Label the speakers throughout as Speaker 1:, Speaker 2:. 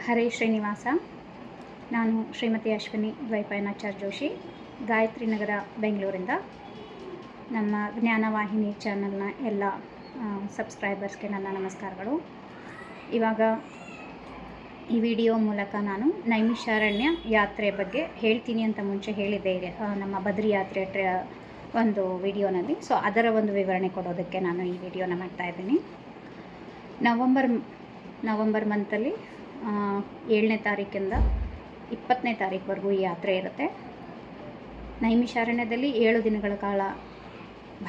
Speaker 1: ಹರೇ ಶ್ರೀನಿವಾಸ. ನಾನು ಶ್ರೀಮತಿ ಅಶ್ವಿನಿ ದ್ವೈಪಾಯನಾಚಾರ್ಯ ಜೋಶಿ, ಗಾಯತ್ರಿ ನಗರ, ಬೆಂಗಳೂರಿಂದ. ನಮ್ಮ ಜ್ಞಾನವಾಹಿನಿ ಚಾನಲ್ನ ಎಲ್ಲ ಸಬ್ಸ್ಕ್ರೈಬರ್ಸ್ಗೆ ನನ್ನ ನಮಸ್ಕಾರಗಳು. ಇವಾಗ ಈ ವಿಡಿಯೋ ಮೂಲಕ ನಾನು ನೈಮಿಷಾರಣ್ಯ ಯಾತ್ರೆ ಬಗ್ಗೆ ಹೇಳ್ತೀನಿ ಅಂತ ಮುಂಚೆ ಹೇಳಿದ್ದೆ ನಮ್ಮ ಬದ್ರಿ ಯಾತ್ರೆ ಒಂದು ವಿಡಿಯೋನಲ್ಲಿ. ಸೊ ಅದರ ಒಂದು ವಿವರಣೆ ಕೊಡೋದಕ್ಕೆ ನಾನು ಈ ವಿಡಿಯೋನ ಮಾಡ್ತಾಯಿದ್ದೀನಿ. ನವಂಬರ್ ಮಂತಲ್ಲಿ 7ನೇ ತಾರೀಕಿಂದ 20ನೇ ತಾರೀಕುವರೆಗೂ ಈ ಯಾತ್ರೆ ಇರುತ್ತೆ. ನೈಮಿಷಾರಣ್ಯದಲ್ಲಿ 7 ದಿನಗಳ ಕಾಲ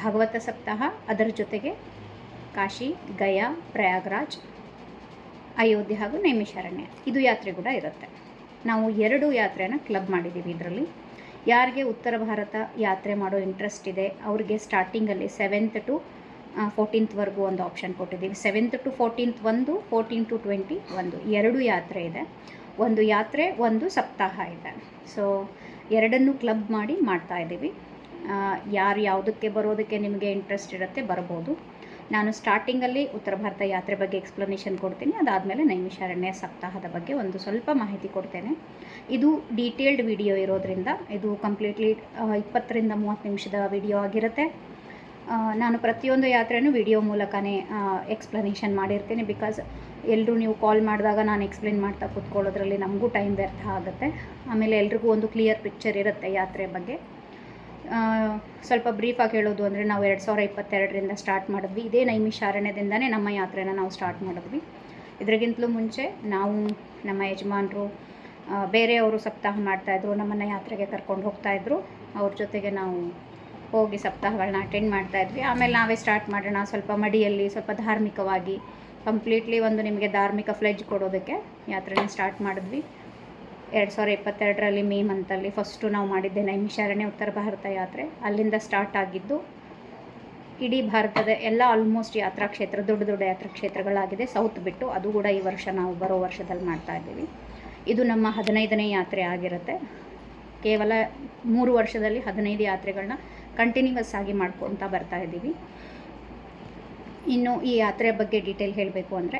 Speaker 1: ಭಾಗವತ ಸಪ್ತಾಹ, ಅದರ ಜೊತೆಗೆ ಕಾಶಿ, ಗಯಾ, ಪ್ರಯಾಗ್ರಾಜ್, ಅಯೋಧ್ಯೆ ಹಾಗೂ ನೈಮಿಷಾರಣ್ಯ ಇದು ಯಾತ್ರೆ ಕೂಡ ಇರುತ್ತೆ. ನಾವು 2 ಯಾತ್ರೆನ ಕ್ಲಬ್ ಮಾಡಿದ್ದೀವಿ. ಇದರಲ್ಲಿ ಯಾರಿಗೆ ಉತ್ತರ ಭಾರತ ಯಾತ್ರೆ ಮಾಡೋ ಇಂಟ್ರೆಸ್ಟ್ ಇದೆ ಅವ್ರಿಗೆ ಸ್ಟಾರ್ಟಿಂಗಲ್ಲಿ 7th to 14th ಒಂದು ಆಪ್ಷನ್ ಕೊಟ್ಟಿದ್ದೀವಿ. 7th to 14th 14 to 20 2 ಯಾತ್ರೆ ಇದೆ. ಒಂದು ಯಾತ್ರೆ, ಒಂದು ಸಪ್ತಾಹ ಇದೆ. ಸೊ ಎರಡನ್ನೂ ಕ್ಲಬ್ ಮಾಡಿ ಮಾಡ್ತಾ ಇದ್ದೀವಿ. ಯಾರು ಯಾವುದಕ್ಕೆ ಬರೋದಕ್ಕೆ ನಿಮಗೆ ಇಂಟ್ರೆಸ್ಟ್ ಇರುತ್ತೆ ಬರ್ಬೋದು. ನಾನು ಸ್ಟಾರ್ಟಿಂಗಲ್ಲಿ ಉತ್ತರ ಭಾರತ ಯಾತ್ರೆ ಬಗ್ಗೆ ಎಕ್ಸ್ಪ್ಲನೇಷನ್ ಕೊಡ್ತೀನಿ. ಅದಾದಮೇಲೆ ನೈಮಿಷಾರಣ್ಯ ಸಪ್ತಾಹದ ಬಗ್ಗೆ ಒಂದು ಸ್ವಲ್ಪ ಮಾಹಿತಿ ಕೊಡ್ತೇನೆ. ಇದು ಡೀಟೇಲ್ಡ್ ವಿಡಿಯೋ ಇರೋದ್ರಿಂದ ಇದು ಕಂಪ್ಲೀಟ್ಲಿ 20ರಿಂದ 30 ನಿಮಿಷದ ವಿಡಿಯೋ ಆಗಿರುತ್ತೆ. ನಾನು ಪ್ರತಿಯೊಂದು ಯಾತ್ರೆನೂ ವಿಡಿಯೋ ಮೂಲಕನೇ ಎಕ್ಸ್ಪ್ಲನೇಷನ್ ಮಾಡಿರ್ತೀನಿ. ಬಿಕಾಸ್ ಎಲ್ಲರೂ ನೀವು ಕಾಲ್ ಮಾಡಿದಾಗ ನಾನು ಎಕ್ಸ್ಪ್ಲೇನ್ ಮಾಡ್ತಾ ಕೂತ್ಕೊಳ್ಳೋದ್ರಲ್ಲಿ ನಮಗೂ ಟೈಮ್ ವ್ಯರ್ಥ ಆಗುತ್ತೆ. ಆಮೇಲೆ ಎಲ್ರಿಗೂ ಒಂದು ಕ್ಲಿಯರ್ ಪಿಕ್ಚರ್ ಇರುತ್ತೆ ಯಾತ್ರೆ ಬಗ್ಗೆ. ಸ್ವಲ್ಪ ಬ್ರೀಫಾಗಿ ಹೇಳೋದು ಅಂದರೆ ನಾವು 2022ರಿಂದ ಸ್ಟಾರ್ಟ್ ಮಾಡಿದ್ವಿ. ಇದೇ ನೈಮಿಷಾರಣ್ಯದಿಂದನೇ ನಮ್ಮ ಯಾತ್ರೆನ ನಾವು ಸ್ಟಾರ್ಟ್ ಮಾಡಿದ್ವಿ. ಇದರಿಗಿಂತಲೂ ಮುಂಚೆ ನಾವು, ನಮ್ಮ ಯಜಮಾನರು, ಬೇರೆಯವರು ಸಪ್ತಾಹ ಮಾಡ್ತಾಯಿದ್ರು, ನಮ್ಮನ್ನು ಯಾತ್ರೆಗೆ ಕರ್ಕೊಂಡು ಹೋಗ್ತಾಯಿದ್ರು. ಅವ್ರ ಜೊತೆಗೆ ನಾವು ಹೋಗಿ ಸಪ್ತಾಹಗಳನ್ನ ಅಟೆಂಡ್ ಮಾಡ್ತಾಯಿದ್ವಿ. ಆಮೇಲೆ ನಾವೇ ಸ್ಟಾರ್ಟ್ ಮಾಡೋಣ ಸ್ವಲ್ಪ ಮಡಿಯಲ್ಲಿ, ಸ್ವಲ್ಪ ಧಾರ್ಮಿಕವಾಗಿ, ಕಂಪ್ಲೀಟ್ಲಿ ಒಂದು ನಿಮಗೆ ಧಾರ್ಮಿಕ ಫ್ಲೆಜ್ ಕೊಡೋದಕ್ಕೆ ಯಾತ್ರೆನ ಸ್ಟಾರ್ಟ್ ಮಾಡಿದ್ವಿ. 2022ರಲ್ಲಿ ಮೇ ಮಂತಲ್ಲಿ ಫಸ್ಟು ನಾವು ಮಾಡಿದ್ದೆ ನೈಮಿಷಾರಣ್ಯ ಉತ್ತರ ಭಾರತ ಯಾತ್ರೆ. ಅಲ್ಲಿಂದ ಸ್ಟಾರ್ಟ್ ಆಗಿದ್ದು ಇಡೀ ಭಾರತದ ಎಲ್ಲ ಆಲ್ಮೋಸ್ಟ್ ಯಾತ್ರಾ ಕ್ಷೇತ್ರ, ದೊಡ್ಡ ದೊಡ್ಡ ಯಾತ್ರಾ ಕ್ಷೇತ್ರಗಳಾಗಿದೆ ಸೌತ್ ಬಿಟ್ಟು. ಅದು ಕೂಡ ಈ ವರ್ಷ ನಾವು ಬರೋ ವರ್ಷದಲ್ಲಿ ಮಾಡ್ತಾ ಇದ್ದೀವಿ. ಇದು ನಮ್ಮ 15ನೇ ಯಾತ್ರೆ ಆಗಿರುತ್ತೆ. ಕೇವಲ 3 ವರ್ಷದಲ್ಲಿ 15 ಯಾತ್ರೆಗಳನ್ನ ಕಂಟಿನ್ಯೂಸ್ ಆಗಿ ಮಾಡ್ಕೊತಾ ಬರ್ತಾ ಇದ್ದೀವಿ. ಇನ್ನು ಈ ಯಾತ್ರೆ ಬಗ್ಗೆ ಡೀಟೇಲ್ ಹೇಳಬೇಕು ಅಂದರೆ,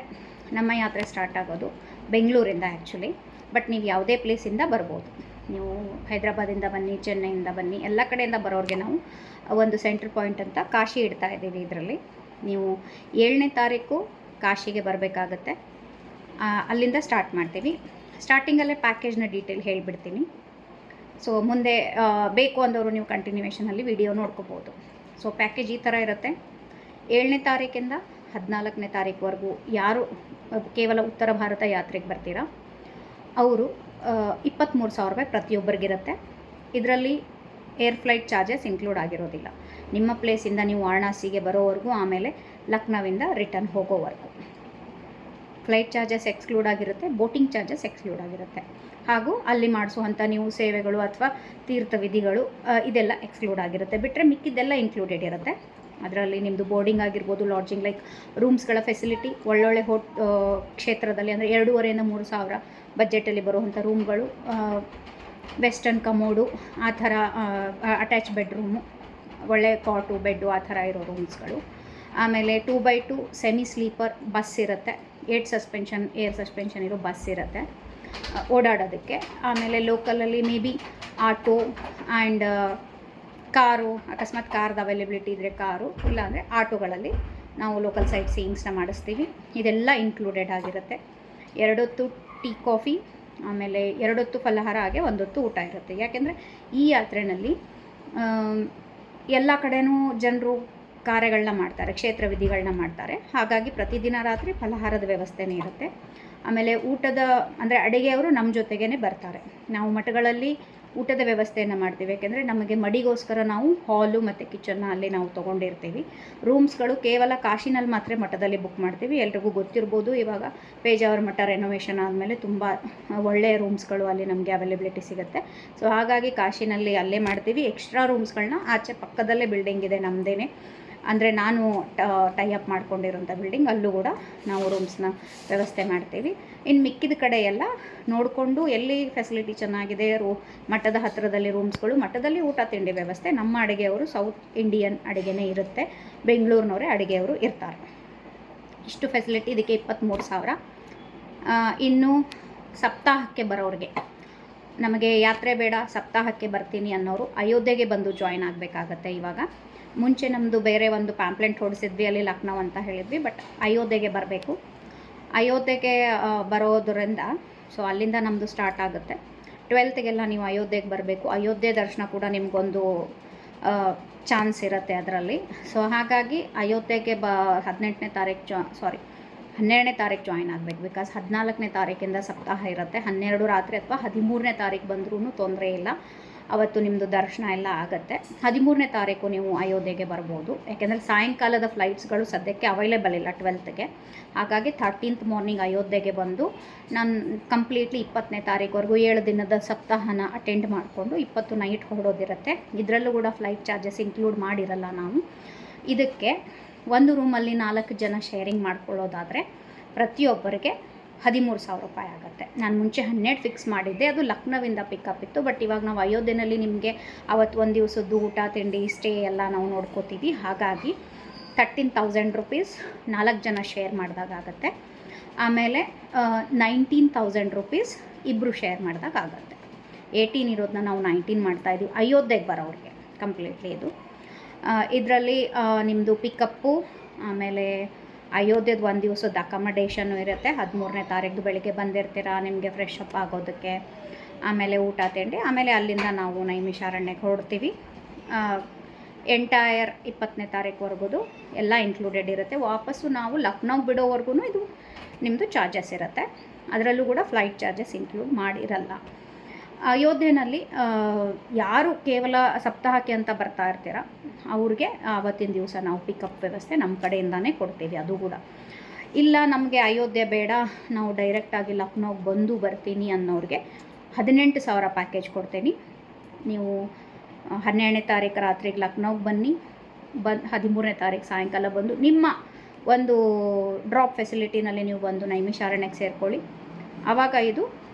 Speaker 1: ನಮ್ಮ ಯಾತ್ರೆ ಸ್ಟಾರ್ಟ್ ಆಗೋದು ಬೆಂಗಳೂರಿಂದ ಆ್ಯಕ್ಚುಲಿ. ಬಟ್ ನೀವು ಯಾವುದೇ ಪ್ಲೇಸಿಂದ ಬರ್ಬೋದು. ನೀವು ಹೈದರಾಬಾದಿಂದ ಬನ್ನಿ, ಚೆನ್ನೈಯಿಂದ ಬನ್ನಿ, ಎಲ್ಲ ಕಡೆಯಿಂದ ಬರೋರಿಗೆ ನಾವು ಒಂದು ಸೆಂಟ್ರ್ ಪಾಯಿಂಟ್ ಅಂತ ಕಾಶಿ ಇಡ್ತಾ ಇದ್ದೀವಿ. ಇದರಲ್ಲಿ ನೀವು 7ನೇ ತಾರೀಕು ಕಾಶಿಗೆ ಬರಬೇಕಾಗತ್ತೆ. ಅಲ್ಲಿಂದ ಸ್ಟಾರ್ಟ್ ಮಾಡ್ತೀವಿ. ಸ್ಟಾರ್ಟಿಂಗಲ್ಲೇ ಪ್ಯಾಕೇಜ್ನ ಡೀಟೇಲ್ ಹೇಳಿಬಿಡ್ತೀನಿ. ಸೊ ಮುಂದೆ ಬೇಕು ಅಂದವರು ನೀವು ಕಂಟಿನ್ಯೂಷನಲ್ಲಿ ವಿಡಿಯೋ ನೋಡ್ಕೋಬೋದು. ಸೊ ಪ್ಯಾಕೇಜ್ ಈ ಥರ ಇರುತ್ತೆ. 7ನೇ ತಾರೀಕಿಂದ 14ನೇ ತಾರೀಕುವರೆಗೂ ಯಾರು ಕೇವಲ ಉತ್ತರ ಭಾರತ ಯಾತ್ರೆಗೆ ಬರ್ತೀರಾ ಅವರು 23,000 ರೂಪಾಯಿ ಪ್ರತಿಯೊಬ್ಬರಿಗಿರುತ್ತೆ. ಇದರಲ್ಲಿ ಏರ್ ಫ್ಲೈಟ್ ಚಾರ್ಜಸ್ ಇನ್ಕ್ಲೂಡ್ ಆಗಿರೋದಿಲ್ಲ. ನಿಮ್ಮ ಪ್ಲೇಸಿಂದ ನೀವು ವಾರಣಾಸಿಗೆ ಬರೋವರೆಗೂ, ಆಮೇಲೆ ಲಕ್ನೋವಿಂದ ರಿಟರ್ನ್ ಹೋಗೋವರೆಗೂ ಫ್ಲೈಟ್ ಚಾರ್ಜಸ್ ಎಕ್ಸ್ಕ್ಲೂಡ್ ಆಗಿರುತ್ತೆ. ಬೋಟಿಂಗ್ ಚಾರ್ಜಸ್ ಎಕ್ಸ್ಕ್ಲೂಡ್ ಆಗಿರುತ್ತೆ. ಹಾಗೂ ಅಲ್ಲಿ ಮಾಡಿಸುವಂಥ ನೀವು ಸೇವೆಗಳು ಅಥವಾ ತೀರ್ಥ ವಿಧಿಗಳು ಇದೆಲ್ಲ ಎಕ್ಸ್ಕ್ಲೂಡ್ ಆಗಿರುತ್ತೆ. ಬಿಟ್ಟರೆ ಮಿಕ್ಕಿದ್ದೆಲ್ಲ ಇನ್ಕ್ಲೂಡೆಡ್ ಇರುತ್ತೆ. ಅದರಲ್ಲಿ ನಿಮ್ಮದು ಬೋರ್ಡಿಂಗ್ ಆಗಿರ್ಬೋದು, ಲಾಡ್ಜಿಂಗ್, ಲೈಕ್ ರೂಮ್ಸ್ಗಳ ಫೆಸಿಲಿಟಿ, ಒಳ್ಳೊಳ್ಳೆ ಕ್ಷೇತ್ರದಲ್ಲಿ ಅಂದರೆ 2,500ರಿಂದ 3,000 ಬಜೆಟಲ್ಲಿ ಬರುವಂಥ ರೂಮ್ಗಳು, ವೆಸ್ಟರ್ನ್ ಕಮೋಡು, ಆ ಥರ ಅಟ್ಯಾಚ್ ಬೆಡ್ರೂಮು, ಒಳ್ಳೆ ಕಾಟು, ಬೆಡ್ಡು, ಆ ಥರ ಇರೋ ರೂಮ್ಸ್ಗಳು. ಆಮೇಲೆ 2x2 ಸೆಮಿ ಸ್ಲೀಪರ್ ಬಸ್ ಇರುತ್ತೆ. ಏರ್ ಸಸ್ಪೆನ್ಷನ್ ಇರೋ ಬಸ್ ಇರುತ್ತೆ ಓಡಾಡೋದಕ್ಕೆ. ಆಮೇಲೆ ಲೋಕಲಲ್ಲಿ may be auto and car, ಅಕಸ್ಮಾತ್ ಕಾರ್ದು ಅವೈಲೇಬಿಲಿಟಿ ಇದ್ದರೆ ಕಾರು, ಇಲ್ಲಾಂದರೆ ಆಟೋಗಳಲ್ಲಿ ನಾವು ಲೋಕಲ್ ಸೈಟ್ ಸೀಯಿಂಗ್ಸ್ನ ಮಾಡಿಸ್ತೀವಿ. ಇದೆಲ್ಲ ಇನ್ಕ್ಲೂಡೆಡ್ ಆಗಿರುತ್ತೆ. 2 ಹೊತ್ತು ಟೀ ಕಾಫಿ, ಆಮೇಲೆ 2 ಹೊತ್ತು ಫಲಹಾರ, ಹಾಗೆ 1 ಹೊತ್ತು ಊಟ ಇರುತ್ತೆ. ಯಾಕೆಂದರೆ ಈ ಯಾತ್ರೆಯಲ್ಲಿ ಎಲ್ಲ ಕಡೆಯೂ ಜನರು ಕಾರ್ಯಗಳನ್ನ ಮಾಡ್ತಾರೆ, ಕ್ಷೇತ್ರ ವಿಧಿಗಳನ್ನ ಮಾಡ್ತಾರೆ. ಹಾಗಾಗಿ ಪ್ರತಿದಿನ ರಾತ್ರಿ ಫಲಹಾರದ ವ್ಯವಸ್ಥೆನೇ ಇರುತ್ತೆ. ಆಮೇಲೆ ಊಟದ ಅಂದರೆ ಅಡುಗೆಯವರು ನಮ್ಮ ಜೊತೆಗೇ ಬರ್ತಾರೆ. ನಾವು ಮಠಗಳಲ್ಲಿ ಊಟದ ವ್ಯವಸ್ಥೆಯನ್ನು ಮಾಡ್ತೀವಿ. ಯಾಕೆಂದರೆ ನಮಗೆ ಮಡಿಗೋಸ್ಕರ ನಾವು ಹಾಲು ಮತ್ತು ಕಿಚನ್ನ ಅಲ್ಲಿ ನಾವು ತೊಗೊಂಡಿರ್ತೀವಿ. ರೂಮ್ಸ್ಗಳು ಕೇವಲ ಕಾಶಿನಲ್ಲಿ ಮಾತ್ರ ಮಠದಲ್ಲಿ ಬುಕ್ ಮಾಡ್ತೀವಿ. ಎಲ್ರಿಗೂ ಗೊತ್ತಿರ್ಬೋದು, ಇವಾಗ ಪೇಜಾವರ ಮಠ ರೆನೋವೇಷನ್ ಆದಮೇಲೆ ತುಂಬ ಒಳ್ಳೆಯ ರೂಮ್ಸ್ಗಳು ಅಲ್ಲಿ ನಮಗೆ ಅವೈಲೇಬಿಲಿಟಿ ಸಿಗುತ್ತೆ. ಸೊ ಹಾಗಾಗಿ ಕಾಶಿನಲ್ಲಿ ಅಲ್ಲೇ ಮಾಡ್ತೀವಿ. ಎಕ್ಸ್ಟ್ರಾ ರೂಮ್ಸ್ಗಳನ್ನ ಆಚೆ ಪಕ್ಕದಲ್ಲೇ ಬಿಲ್ಡಿಂಗ್ ಇದೆ ನಮ್ಮದೇ, ಅಂದರೆ ನಾನು ಟೈ ಅಪ್ ಮಾಡ್ಕೊಂಡಿರೋಂಥ ಬಿಲ್ಡಿಂಗ್, ಅಲ್ಲೂ ಕೂಡ ನಾವು ರೂಮ್ಸ್ನ ವ್ಯವಸ್ಥೆ ಮಾಡ್ತೀವಿ. ಇನ್ನು ಮಿಕ್ಕಿದ ಕಡೆ ಎಲ್ಲ ನೋಡಿಕೊಂಡು ಎಲ್ಲಿ ಫೆಸಿಲಿಟಿ ಚೆನ್ನಾಗಿದೆ, ಮಠದ ಹತ್ತಿರದಲ್ಲಿ ರೂಮ್ಸ್ಗಳು, ಮಠದಲ್ಲಿ ಊಟ ತಿಂಡಿ ವ್ಯವಸ್ಥೆ ನಮ್ಮ ಅಡುಗೆಯವರು ಸೌತ್ ಇಂಡಿಯನ್ ಅಡುಗೆನೇ ಇರುತ್ತೆ. ಬೆಂಗಳೂರಿನವರೇ ಅಡುಗೆಯವರು ಇರ್ತಾರೆ. ಇಷ್ಟು ಫೆಸಿಲಿಟಿ. ಇದಕ್ಕೆ 23,000. ಇನ್ನು ಸಪ್ತಾಹಕ್ಕೆ ಬರೋರಿಗೆ, ನಮಗೆ ಯಾತ್ರೆ ಬೇಡ ಸಪ್ತಾಹಕ್ಕೆ ಬರ್ತೀನಿ ಅನ್ನೋರು ಅಯೋಧ್ಯೆಗೆ ಬಂದು ಜಾಯ್ನ್ ಆಗಬೇಕಾಗತ್ತೆ. ಇವಾಗ ಮುಂಚೆ ನಮ್ಮದು ಬೇರೆ ಒಂದು ಪ್ಯಾಂಪ್ಲೆಂಟ್ ಹೊಡಿಸಿದ್ವಿ, ಅಲ್ಲಿ ಲಕ್ನೋ ಅಂತ ಹೇಳಿದ್ವಿ, ಬಟ್ ಅಯೋಧ್ಯೆಗೆ ಬರಬೇಕು. ಅಯೋಧ್ಯೆಗೆ ಬರೋದರಿಂದ ಸೊ ಅಲ್ಲಿಂದ ನಮ್ಮದು ಸ್ಟಾರ್ಟ್ ಆಗುತ್ತೆ. 12ಗೆಲ್ಲ ನೀವು ಅಯೋಧ್ಯೆಗೆ ಬರಬೇಕು. ಅಯೋಧ್ಯೆ ದರ್ಶನ ಕೂಡ ನಿಮಗೊಂದು ಚಾನ್ಸ್ ಇರುತ್ತೆ ಅದರಲ್ಲಿ. ಸೊ ಹಾಗಾಗಿ ಅಯೋಧ್ಯೆಗೆ 18ನೇ ತಾರೀಕು 12ನೇ ತಾರೀಕು ಜಾಯ್ನ್ ಆಗಬೇಕು. ಬಿಕಾಸ್ 14ನೇ ತಾರೀಕಿಂದ ಸಪ್ತಾಹ ಇರುತ್ತೆ. 12 ರಾತ್ರಿ ಅಥವಾ 13ನೇ ತಾರೀಕು ಬಂದ್ರೂ ತೊಂದರೆ ಇಲ್ಲ, ಅವತ್ತು ನಿಮ್ಮದು ದರ್ಶನ ಎಲ್ಲ ಆಗುತ್ತೆ. 13ನೇ ತಾರೀಕು ನೀವು ಅಯೋಧ್ಯೆಗೆ ಬರ್ಬೋದು, ಯಾಕೆಂದರೆ ಸಾಯಂಕಾಲದ ಫ್ಲೈಟ್ಸ್ಗಳು ಸದ್ಯಕ್ಕೆ ಅವೈಲೇಬಲ್ ಇಲ್ಲ 12ಗೆ. ಹಾಗಾಗಿ 13th ಮಾರ್ನಿಂಗ್ ಅಯೋಧ್ಯೆಗೆ ಬಂದು ನಾನು ಕಂಪ್ಲೀಟ್ಲಿ 20ನೇ ತಾರೀಕುವರೆಗೂ 7 ದಿನದ ಸಪ್ತಾಹನ ಅಟೆಂಡ್ ಮಾಡಿಕೊಂಡು 20 ನೈಟ್ ಹೊರಡೋದಿರುತ್ತೆ. ಇದರಲ್ಲೂ ಕೂಡ ಫ್ಲೈಟ್ ಚಾರ್ಜಸ್ ಇನ್ಕ್ಲೂಡ್ ಮಾಡಿರಲ್ಲ ನಾವು. ಇದಕ್ಕೆ ಒಂದು ರೂಮಲ್ಲಿ 4 ಜನ ಶೇರಿಂಗ್ ಮಾಡ್ಕೊಳ್ಳೋದಾದರೆ ಪ್ರತಿಯೊಬ್ಬರಿಗೆ 13,000 ರೂಪಾಯಿ ಆಗುತ್ತೆ. ನಾನು ಮುಂಚೆ 12 ಫಿಕ್ಸ್ ಮಾಡಿದ್ದೆ, ಅದು ಲಕ್ನೋವಿಂದ ಪಿಕಪ್ ಇತ್ತು. ಬಟ್ ಇವಾಗ ನಾವು ಅಯೋಧ್ಯೆಯಲ್ಲಿ ನಿಮಗೆ ಅವತ್ತು ಒಂದು ದಿವಸದ್ದು ಊಟ ತಿಂಡಿ ಸ್ಟೇ ಎಲ್ಲ ನಾವು ನೋಡ್ಕೋತೀವಿ. ಹಾಗಾಗಿ 13,000 ರುಪೀಸ್ 4 ಜನ ಶೇರ್ ಮಾಡಿದಾಗ ಆಗುತ್ತೆ. ಆಮೇಲೆ 19,000 ರುಪೀಸ್ ಇಬ್ಬರು ಶೇರ್ ಮಾಡಿದಾಗ ಆಗುತ್ತೆ. 18 ಇರೋದನ್ನ ನಾವು 19 ಮಾಡ್ತಾಯಿದ್ದೀವಿ ಅಯೋಧ್ಯೆಗೆ ಬರೋರಿಗೆ ಕಂಪ್ಲೀಟ್ಲಿ. ಇದು ಇದರಲ್ಲಿ ನಿಮ್ಮದು ಪಿಕಪ್ಪು, ಆಮೇಲೆ ಅಯೋಧ್ಯೆದು ಒಂದು ದಿವಸದ ಅಕಮಡೇಷನ್ನು ಇರುತ್ತೆ. 13ನೇ ತಾರೀಕು ಬೆಳಿಗ್ಗೆ ಬಂದಿರ್ತೀರ, ನಿಮಗೆ ಫ್ರೆಶ್ ಅಪ್ ಆಗೋದಕ್ಕೆ, ಆಮೇಲೆ ಊಟ ತಿಂಡಿ, ಆಮೇಲೆ ಅಲ್ಲಿಂದ ನಾವು ನೈಮಿಷಾರಣ್ಯಕ್ಕೆ ಹೊರಡ್ತೀವಿ. ಎಂಟೈರ್ 20ನೇ ತಾರೀಕುವರೆಗೂ ಎಲ್ಲ ಇನ್ಕ್ಲೂಡೆಡ್ ಇರುತ್ತೆ. ವಾಪಸ್ಸು ನಾವು ಲಕ್ನೋಗೆ ಬಿಡೋವರೆಗೂ ಇದು ನಿಮ್ಮದು ಚಾರ್ಜಸ್ ಇರುತ್ತೆ. ಅದರಲ್ಲೂ ಕೂಡ ಫ್ಲೈಟ್ ಚಾರ್ಜಸ್ ಇನ್ಕ್ಲೂಡ್ ಮಾಡಿರಲ್ಲ. ಅಯೋಧ್ಯೆಯಲ್ಲಿ ಯಾರು ಕೇವಲ ಸಪ್ತಾಹಕ್ಕೆ ಅಂತ ಬರ್ತಾ ಇರ್ತೀರ ಅವ್ರಿಗೆ ಆವತ್ತಿನ ದಿವಸ ನಾವು ಪಿಕಪ್ ವ್ಯವಸ್ಥೆ ನಮ್ಮ ಕಡೆಯಿಂದನೇ ಕೊಡ್ತೀವಿ. ಅದು ಕೂಡ ಇಲ್ಲ ನಮಗೆ ಅಯೋಧ್ಯೆ ಬೇಡ, ನಾವು ಡೈರೆಕ್ಟಾಗಿ ಲಕ್ನೋಗೆ ಬಂದು ಬರ್ತೀನಿ ಅನ್ನೋರಿಗೆ 18,000 ಪ್ಯಾಕೇಜ್ ಕೊಡ್ತೀನಿ. ನೀವು 12ನೇ ತಾರೀಕು ರಾತ್ರಿಗೆ ಲಕ್ನೋಗೆ ಬನ್ನಿ, 13ನೇ ತಾರೀಕು ಸಾಯಂಕಾಲ ಬಂದು ನಿಮ್ಮ ಒಂದು ಡ್ರಾಪ್ ಫೆಸಿಲಿಟಿನಲ್ಲಿ ನೀವು ಬಂದು ನೈಮಿಷಾರಣ್ಯಕ್ಕೆ ಸೇರ್ಕೊಳ್ಳಿ. ಆವಾಗ ಇದು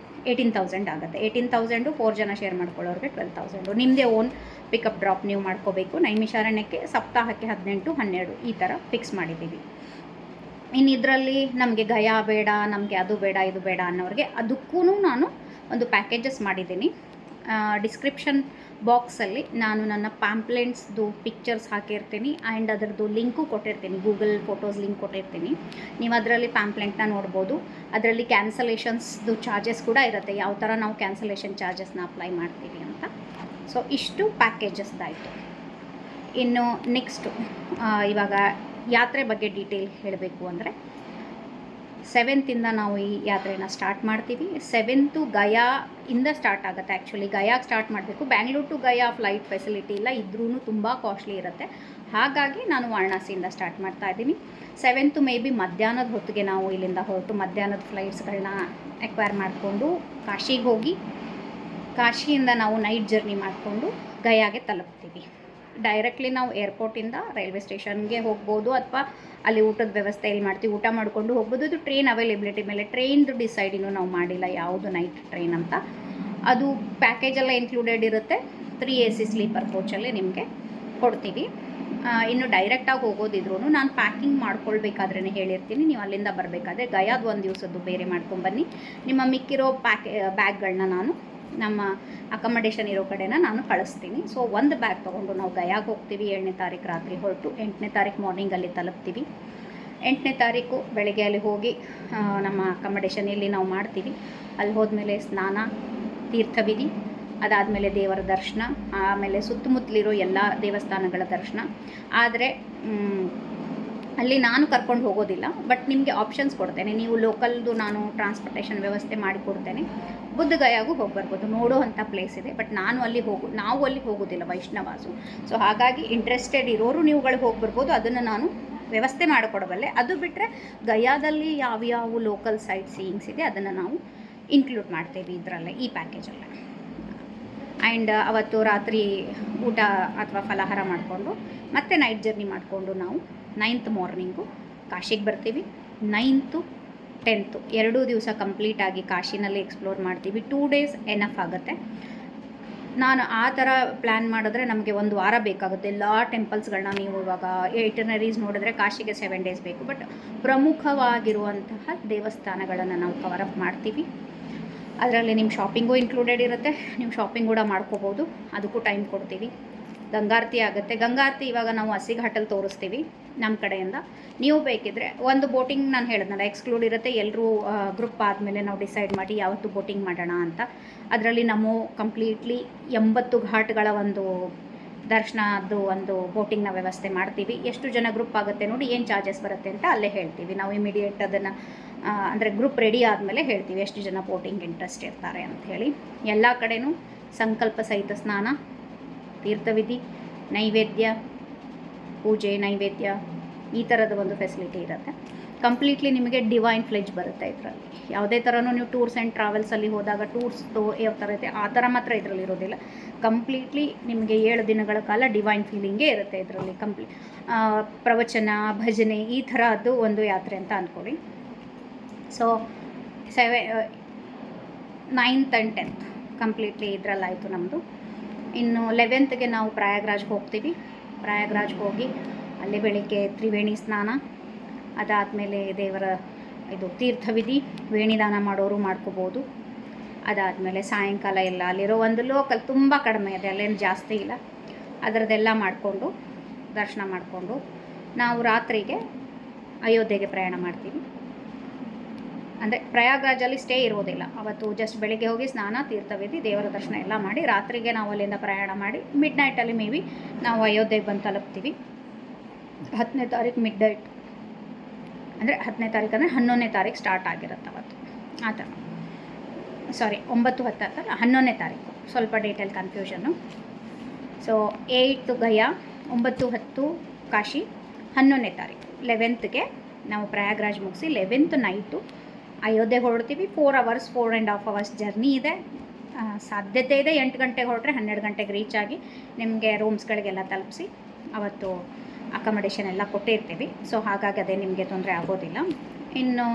Speaker 1: 18,000 ಆಗುತ್ತೆ. 18,000 4 ಜನ ಶೇರ್ ಮಾಡ್ಕೊಳ್ಳೋರಿಗೆ 12,000. ನಿಮ್ಮದೇ ಓನ್ ಪಿಕಪ್ ಡ್ರಾಪ್ ನೀವು ಮಾಡ್ಕೋಬೇಕು. ನೈಮಿಷಾರಣ್ಯಕ್ಕೆ ಸಪ್ತಾಹಕ್ಕೆ 18, 12 ಈ ಥರ ಫಿಕ್ಸ್ ಮಾಡಿದ್ದೀವಿ. ಇನ್ನು ಇದರಲ್ಲಿ ನಮಗೆ ಗಯಾ ಬೇಡ, ನಮಗೆ ಅದು ಬೇಡ ಇದು ಬೇಡ ಅನ್ನೋರಿಗೆ ಅದಕ್ಕೂ ನಾನು ಒಂದು ಪ್ಯಾಕೇಜಸ್ ಮಾಡಿದ್ದೀನಿ. ಡಿಸ್ಕ್ರಿಪ್ಷನ್ ಬಾಕ್ಸಲ್ಲಿ ನಾನು ನನ್ನ ಪ್ಯಾಂಪ್ಲೆಂಟ್ಸ್ದು ಪಿಕ್ಚರ್ಸ್ ಹಾಕಿರ್ತೀನಿ ಆ್ಯಂಡ್ ಅದರದ್ದು ಲಿಂಕು ಕೊಟ್ಟಿರ್ತೀನಿ, ಗೂಗಲ್ ಫೋಟೋಸ್ ಲಿಂಕ್ ಕೊಟ್ಟಿರ್ತೀನಿ. ನೀವು ಅದರಲ್ಲಿ ಪ್ಯಾಂಪ್ಲೆಂಟ್ನ ನೋಡ್ಬೋದು. ಅದರಲ್ಲಿ ಕ್ಯಾನ್ಸಲೇಷನ್ಸ್ದು ಚಾರ್ಜಸ್ ಕೂಡ ಇರುತ್ತೆ, ಯಾವ ಥರ ನಾವು ಕ್ಯಾನ್ಸಲೇಷನ್ ಚಾರ್ಜಸ್ನ ಅಪ್ಲೈ ಮಾಡ್ತೀವಿ ಅಂತ. ಸೊ ಇಷ್ಟು ಪ್ಯಾಕೇಜಸ್ದಾಯಿತು. ಇನ್ನು ನೆಕ್ಸ್ಟು ಇವಾಗ ಯಾತ್ರೆ ಬಗ್ಗೆ ಡೀಟೇಲ್ ಹೇಳಬೇಕು ಅಂದರೆ 7th ನಾವು ಈ ಯಾತ್ರೆನ ಸ್ಟಾರ್ಟ್ ಮಾಡ್ತೀವಿ. 7th ಗಯಾಯಿಂದ ಸ್ಟಾರ್ಟ್ ಆಗುತ್ತೆ. ಆ್ಯಕ್ಚುಲಿ ಗಯಾಗೆ ಸ್ಟಾರ್ಟ್ ಮಾಡಬೇಕು. Bangalore to Gaya flight facility ಇಲ್ಲ, ಇದ್ರೂ ತುಂಬ ಕಾಸ್ಟ್ಲಿ ಇರುತ್ತೆ. ಹಾಗಾಗಿ ನಾನು ವಾರಣಾಸಿಯಿಂದ ಸ್ಟಾರ್ಟ್ ಮಾಡ್ತಾ ಇದ್ದೀನಿ. 7th ಮೇ ಬಿ ಮಧ್ಯಾಹ್ನದ ಹೊತ್ತಿಗೆ ನಾವು ಇಲ್ಲಿಂದ ಹೊರಟು ಮಧ್ಯಾಹ್ನದ ಫ್ಲೈಟ್ಸ್ಗಳನ್ನ ಎಕ್ವೈರ್ ಮಾಡಿಕೊಂಡು ಕಾಶಿಗೆ ಹೋಗಿ, ಕಾಶಿಯಿಂದ ನಾವು ನೈಟ್ ಜರ್ನಿ ಮಾಡಿಕೊಂಡು ಗಯಾಗೆ ತಲುಪ್ತೀವಿ. ಡೈರೆಕ್ಟ್ಲಿ ನಾವು ಏರ್ಪೋರ್ಟಿಂದ ರೈಲ್ವೆ ಸ್ಟೇಷನ್ಗೆ ಹೋಗ್ಬೋದು, ಅಥವಾ ಅಲ್ಲಿ ಊಟದ ವ್ಯವಸ್ಥೆ ಇಲ್ಲಿ ಮಾಡ್ತೀವಿ, ಊಟ ಮಾಡಿಕೊಂಡು ಹೋಗ್ಬೋದು. ಇದು ಟ್ರೈನ್ ಅವೈಲೇಬಿಲಿಟಿ ಮೇಲೆ, ಟ್ರೈನ್ದು ಡಿಸೈಡ್ ಇನ್ನೂ ನಾವು ಮಾಡಿಲ್ಲ ಯಾವುದು ನೈಟ್ ಟ್ರೈನ್ ಅಂತ. ಅದು ಪ್ಯಾಕೇಜೆಲ್ಲ ಇನ್ಕ್ಲೂಡೆಡ್ ಇರುತ್ತೆ. 3 AC ಸ್ಲೀಪರ್ ಕೋಚಲ್ಲಿ ನಿಮಗೆ ಕೊಡ್ತೀವಿ. ಇನ್ನು ಡೈರೆಕ್ಟಾಗಿ ಹೋಗೋದಿದ್ರೂ ನಾನು ಪ್ಯಾಕಿಂಗ್ ಮಾಡ್ಕೊಳ್ಬೇಕಾದ್ರೇ ಹೇಳಿರ್ತೀನಿ, ನೀವು ಅಲ್ಲಿಂದ ಬರಬೇಕಾದ್ರೆ ಗಯಾದ ಒಂದು ದಿವಸದ್ದು ಬೇರೆ ಮಾಡ್ಕೊಂಬನ್ನಿ. ನಿಮ್ಮ ಮಿಕ್ಕಿರೋ ಬ್ಯಾಗ್ಗಳನ್ನ ನಾನು ನಮ್ಮ ಅಕಮಡೇಷನ್ ಇರೋ ಕಡೆನ ನಾನು ಕಳಿಸ್ತೀನಿ. ಸೊ ಒಂದು ಬ್ಯಾಗ್ ತೊಗೊಂಡು ನಾವು ಗಯಾಗೆ ಹೋಗ್ತೀವಿ. 7ನೇ ತಾರೀಕು ರಾತ್ರಿ ಹೊರಟು 8ನೇ ತಾರೀಕು ಮಾರ್ನಿಂಗ್ ಅಲ್ಲಿ ತಲುಪ್ತೀವಿ. 8ನೇ ತಾರೀಕು ಬೆಳಗ್ಗೆ ಅಲ್ಲಿ ಹೋಗಿ ನಮ್ಮ ಅಕಮಡೇಷನ್ ಇಲ್ಲಿ ನಾವು ಮಾಡ್ತೀವಿ. ಅಲ್ಲಿ ಹೋದ್ಮೇಲೆ ಸ್ನಾನ, ತೀರ್ಥವಿಧಿ, ಅದಾದಮೇಲೆ ದೇವರ ದರ್ಶನ, ಆಮೇಲೆ ಸುತ್ತಮುತ್ತಲಿರೋ ಎಲ್ಲ ದೇವಸ್ಥಾನಗಳ ದರ್ಶನ. ಆದರೆ ಅಲ್ಲಿ ನಾನು ಕರ್ಕೊಂಡು ಹೋಗೋದಿಲ್ಲ, ಬಟ್ ನಿಮಗೆ ಆಪ್ಷನ್ಸ್ ಕೊಡ್ತೇನೆ. ನೀವು ಲೋಕಲ್ದು ನಾನು ಟ್ರಾನ್ಸ್ಪೋರ್ಟೇಷನ್ ವ್ಯವಸ್ಥೆ ಮಾಡಿಕೊಡ್ತೇನೆ. ಬುದ್ಧಗಯಾಗೂ ಹೋಗಿ ಬರ್ಬೋದು, ನೋಡೋ ಅಂಥ ಪ್ಲೇಸ್ ಇದೆ. ಬಟ್ ನಾವು ಅಲ್ಲಿ ಹೋಗೋದಿಲ್ಲ, ವೈಷ್ಣವಾಸು. ಸೊ ಹಾಗಾಗಿ ಇಂಟ್ರೆಸ್ಟೆಡ್ ಇರೋರು ನೀವುಗಳಿಗೆ ಹೋಗಿ ಬರ್ಬೋದು, ಅದನ್ನು ನಾನು ವ್ಯವಸ್ಥೆ ಮಾಡಿಕೊಡಬಲ್ಲೆ. ಅದು ಬಿಟ್ಟರೆ ಗಯಾದಲ್ಲಿ ಯಾವ್ಯಾವ ಲೋಕಲ್ ಸೈಟ್ ಸೀಯಿಂಗ್ಸ್ ಇದೆ ಅದನ್ನು ನಾವು ಇನ್ಕ್ಲೂಡ್ ಮಾಡ್ತೇವೆ ಇದರಲ್ಲೇ, ಈ ಪ್ಯಾಕೇಜಲ್ಲೇ. ಆ್ಯಂಡ್ ಅವತ್ತು ರಾತ್ರಿ ಊಟ ಅಥವಾ ಫಲಾಹಾರ ಮಾಡಿಕೊಂಡು ಮತ್ತೆ ನೈಟ್ ಜರ್ನಿ ಮಾಡಿಕೊಂಡು ನಾವು 9th ಮಾರ್ನಿಂಗು ಕಾಶಿಗೆ ಬರ್ತೀವಿ. 9th 10th 2 ದಿವಸ ಕಂಪ್ಲೀಟಾಗಿ ಕಾಶಿನಲ್ಲಿ ಎಕ್ಸ್ಪ್ಲೋರ್ ಮಾಡ್ತೀವಿ. 2 days ಎನಫ್ ಆಗುತ್ತೆ. ನಾನು ಆ ಥರ ಪ್ಲ್ಯಾನ್ ಮಾಡಿದ್ರೆ ನಮಗೆ 1 ವಾರ ಬೇಕಾಗುತ್ತೆ. ಎಲ್ಲ ಟೆಂಪಲ್ಸ್ಗಳನ್ನ ನೀವು ಇವಾಗ ಇಟಿನರೀಸ್ ನೋಡಿದ್ರೆ ಕಾಶಿಗೆ 7 days ಬೇಕು. ಬಟ್ ಪ್ರಮುಖವಾಗಿರುವಂತಹ ದೇವಸ್ಥಾನಗಳನ್ನು ನಾವು ಕವರಪ್ ಮಾಡ್ತೀವಿ. ಅದರಲ್ಲಿ ನಿಮ್ಮ ಶಾಪಿಂಗು ಇನ್ಕ್ಲೂಡೆಡ್ ಇರುತ್ತೆ, ನೀವು ಶಾಪಿಂಗ್ ಕೂಡ ಮಾಡ್ಕೋಬೋದು, ಅದಕ್ಕೂ ಟೈಮ್ ಕೊಡ್ತೀವಿ. ಗಂಗಾರತಿ ಆಗುತ್ತೆ. ಗಂಗಾರತಿ ಇವಾಗ ನಾವು ಹಸಿಘಾಟಲ್ಲಿ ತೋರಿಸ್ತೀವಿ ನಮ್ಮ ಕಡೆಯಿಂದ. ನೀವು ಬೇಕಿದ್ದರೆ ಒಂದು ಬೋಟಿಂಗ್ ನಾನು ಹೇಳಿದ್ನಲ್ಲ ಎಕ್ಸ್ಕ್ಲೂಡ್ ಇರುತ್ತೆ, ಎಲ್ಲರೂ ಗ್ರೂಪ್ ಆದಮೇಲೆ ನಾವು ಡಿಸೈಡ್ ಮಾಡಿ ಯಾವತ್ತು ಬೋಟಿಂಗ್ ಮಾಡೋಣ ಅಂತ. ಅದರಲ್ಲಿ ನಾವು ಕಂಪ್ಲೀಟ್ಲಿ 80 ಘಾಟ್ಗಳ ಒಂದು ದರ್ಶನದ್ದು ಒಂದು ಬೋಟಿಂಗ್ನ ವ್ಯವಸ್ಥೆ ಮಾಡ್ತೀವಿ. ಎಷ್ಟು ಜನ ಗ್ರೂಪ್ ಆಗುತ್ತೆ ನೋಡಿ, ಏನು ಚಾರ್ಜಸ್ ಬರುತ್ತೆ ಅಂತ ಅಲ್ಲೇ ಹೇಳ್ತೀವಿ ನಾವು. ಇಮಿಡಿಯೇಟ್ ಅದನ್ನು ಅಂದರೆ ಗ್ರೂಪ್ ರೆಡಿ ಆದಮೇಲೆ ಹೇಳ್ತೀವಿ ಎಷ್ಟು ಜನ ಬೋಟಿಂಗ್ ಇಂಟ್ರೆಸ್ಟ್ ಇರ್ತಾರೆ ಅಂಥೇಳಿ. ಎಲ್ಲ ಕಡೆಯೂ ಸಂಕಲ್ಪ ಸಹಿತ ಸ್ನಾನ, ತೀರ್ಥವಿಧಿ, ನೈವೇದ್ಯ, ಪೂಜೆ, ನೈವೇದ್ಯ, ಈ ಥರದ ಒಂದು ಫೆಸಿಲಿಟಿ ಇರುತ್ತೆ. ಕಂಪ್ಲೀಟ್ಲಿ ನಿಮಗೆ ಡಿವೈನ್ ಫ್ಲೆಜ್ ಬರುತ್ತೆ ಇದರಲ್ಲಿ. ಯಾವುದೇ ಥರನೂ ನೀವು ಟೂರ್ಸ್ ಆ್ಯಂಡ್ ಟ್ರಾವೆಲ್ಸಲ್ಲಿ ಹೋದಾಗ ಟೂರ್ಸ್ದು ಯಾವ ಥರ ಇರುತ್ತೆ ಆ ಥರ ಮಾತ್ರ ಇದರಲ್ಲಿ ಇರೋದಿಲ್ಲ. ಕಂಪ್ಲೀಟ್ಲಿ ನಿಮಗೆ 7 ದಿನಗಳ ಕಾಲ ಡಿವೈನ್ ಫೀಲಿಂಗೇ ಇರುತ್ತೆ ಇದರಲ್ಲಿ. ಪ್ರವಚನ, ಭಜನೆ, ಈ ಥರದ್ದು ಒಂದು ಯಾತ್ರೆ ಅಂತ ಅಂದ್ಕೊಳ್ಳಿ. So 9th and 10th completely ಇದರಲ್ಲಾಯಿತು ನಮ್ಮದು. ಇನ್ನು 11th ನಾವು ಪ್ರಯಾಗ್ರಾಜ್ಗೆ ಹೋಗ್ತೀವಿ. ಪ್ರಯಾಗ್ರಾಜ್ಗೆ ಹೋಗಿ ಅಲ್ಲಿ ಬೆಳಿಗ್ಗೆ ತ್ರಿವೇಣಿ ಸ್ನಾನ, ಅದಾದಮೇಲೆ ದೇವರ ಇದು ತೀರ್ಥವಿಧಿ, ವೇಣಿದಾನ ಮಾಡೋರು ಮಾಡ್ಕೋಬೋದು. ಅದಾದಮೇಲೆ ಸಾಯಂಕಾಲ ಎಲ್ಲ ಅಲ್ಲಿರೋ ಒಂದು ಲೋಕಲ್ ತುಂಬ ಕಡಿಮೆ ಇದೆ, ಅಲ್ಲೇನು ಜಾಸ್ತಿ ಇಲ್ಲ, ಅದರದ್ದೆಲ್ಲ ಮಾಡಿಕೊಂಡು ದರ್ಶನ ಮಾಡಿಕೊಂಡು ನಾವು ರಾತ್ರಿಗೆ ಅಯೋಧ್ಯೆಗೆ ಪ್ರಯಾಣ ಮಾಡ್ತೀವಿ. ಅಂದರೆ ಪ್ರಯಾಗ್ರಾಜಲ್ಲಿ ಸ್ಟೇ ಇರೋದಿಲ್ಲ ಅವತ್ತು. ಜಸ್ಟ್ ಬೆಳಿಗ್ಗೆ ಹೋಗಿ ಸ್ನಾನ, ತೀರ್ಥವಿಧಿ, ದೇವರ ದರ್ಶನ ಎಲ್ಲ ಮಾಡಿ ರಾತ್ರಿಗೆ ನಾವು ಅಲ್ಲಿಂದ ಪ್ರಯಾಣ ಮಾಡಿ ಮಿಡ್ ನೈಟಲ್ಲಿ ಮೇ ಬಿ ನಾವು ಅಯೋಧ್ಯೆಗೆ ಬಂದು ತಲುಪ್ತೀವಿ. 10ನೇ ತಾರೀಕು ಮಿಡ್ ನೈಟ್ ಅಂದರೆ 10ನೇ ತಾರೀಕು ಅಂದರೆ 11ನೇ ತಾರೀಕು ಸ್ಟಾರ್ಟ್ ಆಗಿರುತ್ತೆ ಅವತ್ತು ಆ ಥರ. ಸಾರಿ 9, 10 11ನೇ ತಾರೀಕು, ಸ್ವಲ್ಪ ಡೇಟಲ್ಲಿ ಕನ್ಫ್ಯೂಷನ್ನು. ಸೊ 8 ಗಯಾ, 9, 10 ಕಾಶಿ, 11ನೇ ತಾರೀಕು 11ಗೆ ನಾವು ಪ್ರಯಾಗ್ರಾಜ್ ಮುಗಿಸಿ 11th ನೈಟು ಅಯೋಧ್ಯೆಗೆ ಹೊರಡ್ತೀವಿ. 4 hours 4.5 hours ಜರ್ನಿ ಇದೆ. ಸಾಧ್ಯತೆ ಇದೆ 8 ಗಂಟೆಗೆ ಹೊರಟ್ರೆ 12 ಗಂಟೆಗೆ ರೀಚ್ ಆಗಿ ನಿಮಗೆ ರೂಮ್ಸ್ಗಳಿಗೆಲ್ಲ ತಲುಪಿಸಿ ಅವತ್ತು ಅಕಮಡೇಷನ್ ಎಲ್ಲ ಕೊಟ್ಟಿರ್ತೀವಿ. ಸೊ ಹಾಗಾಗಿ ಅದೇ ನಿಮಗೆ ತೊಂದರೆ ಆಗೋದಿಲ್ಲ. ಇನ್ನು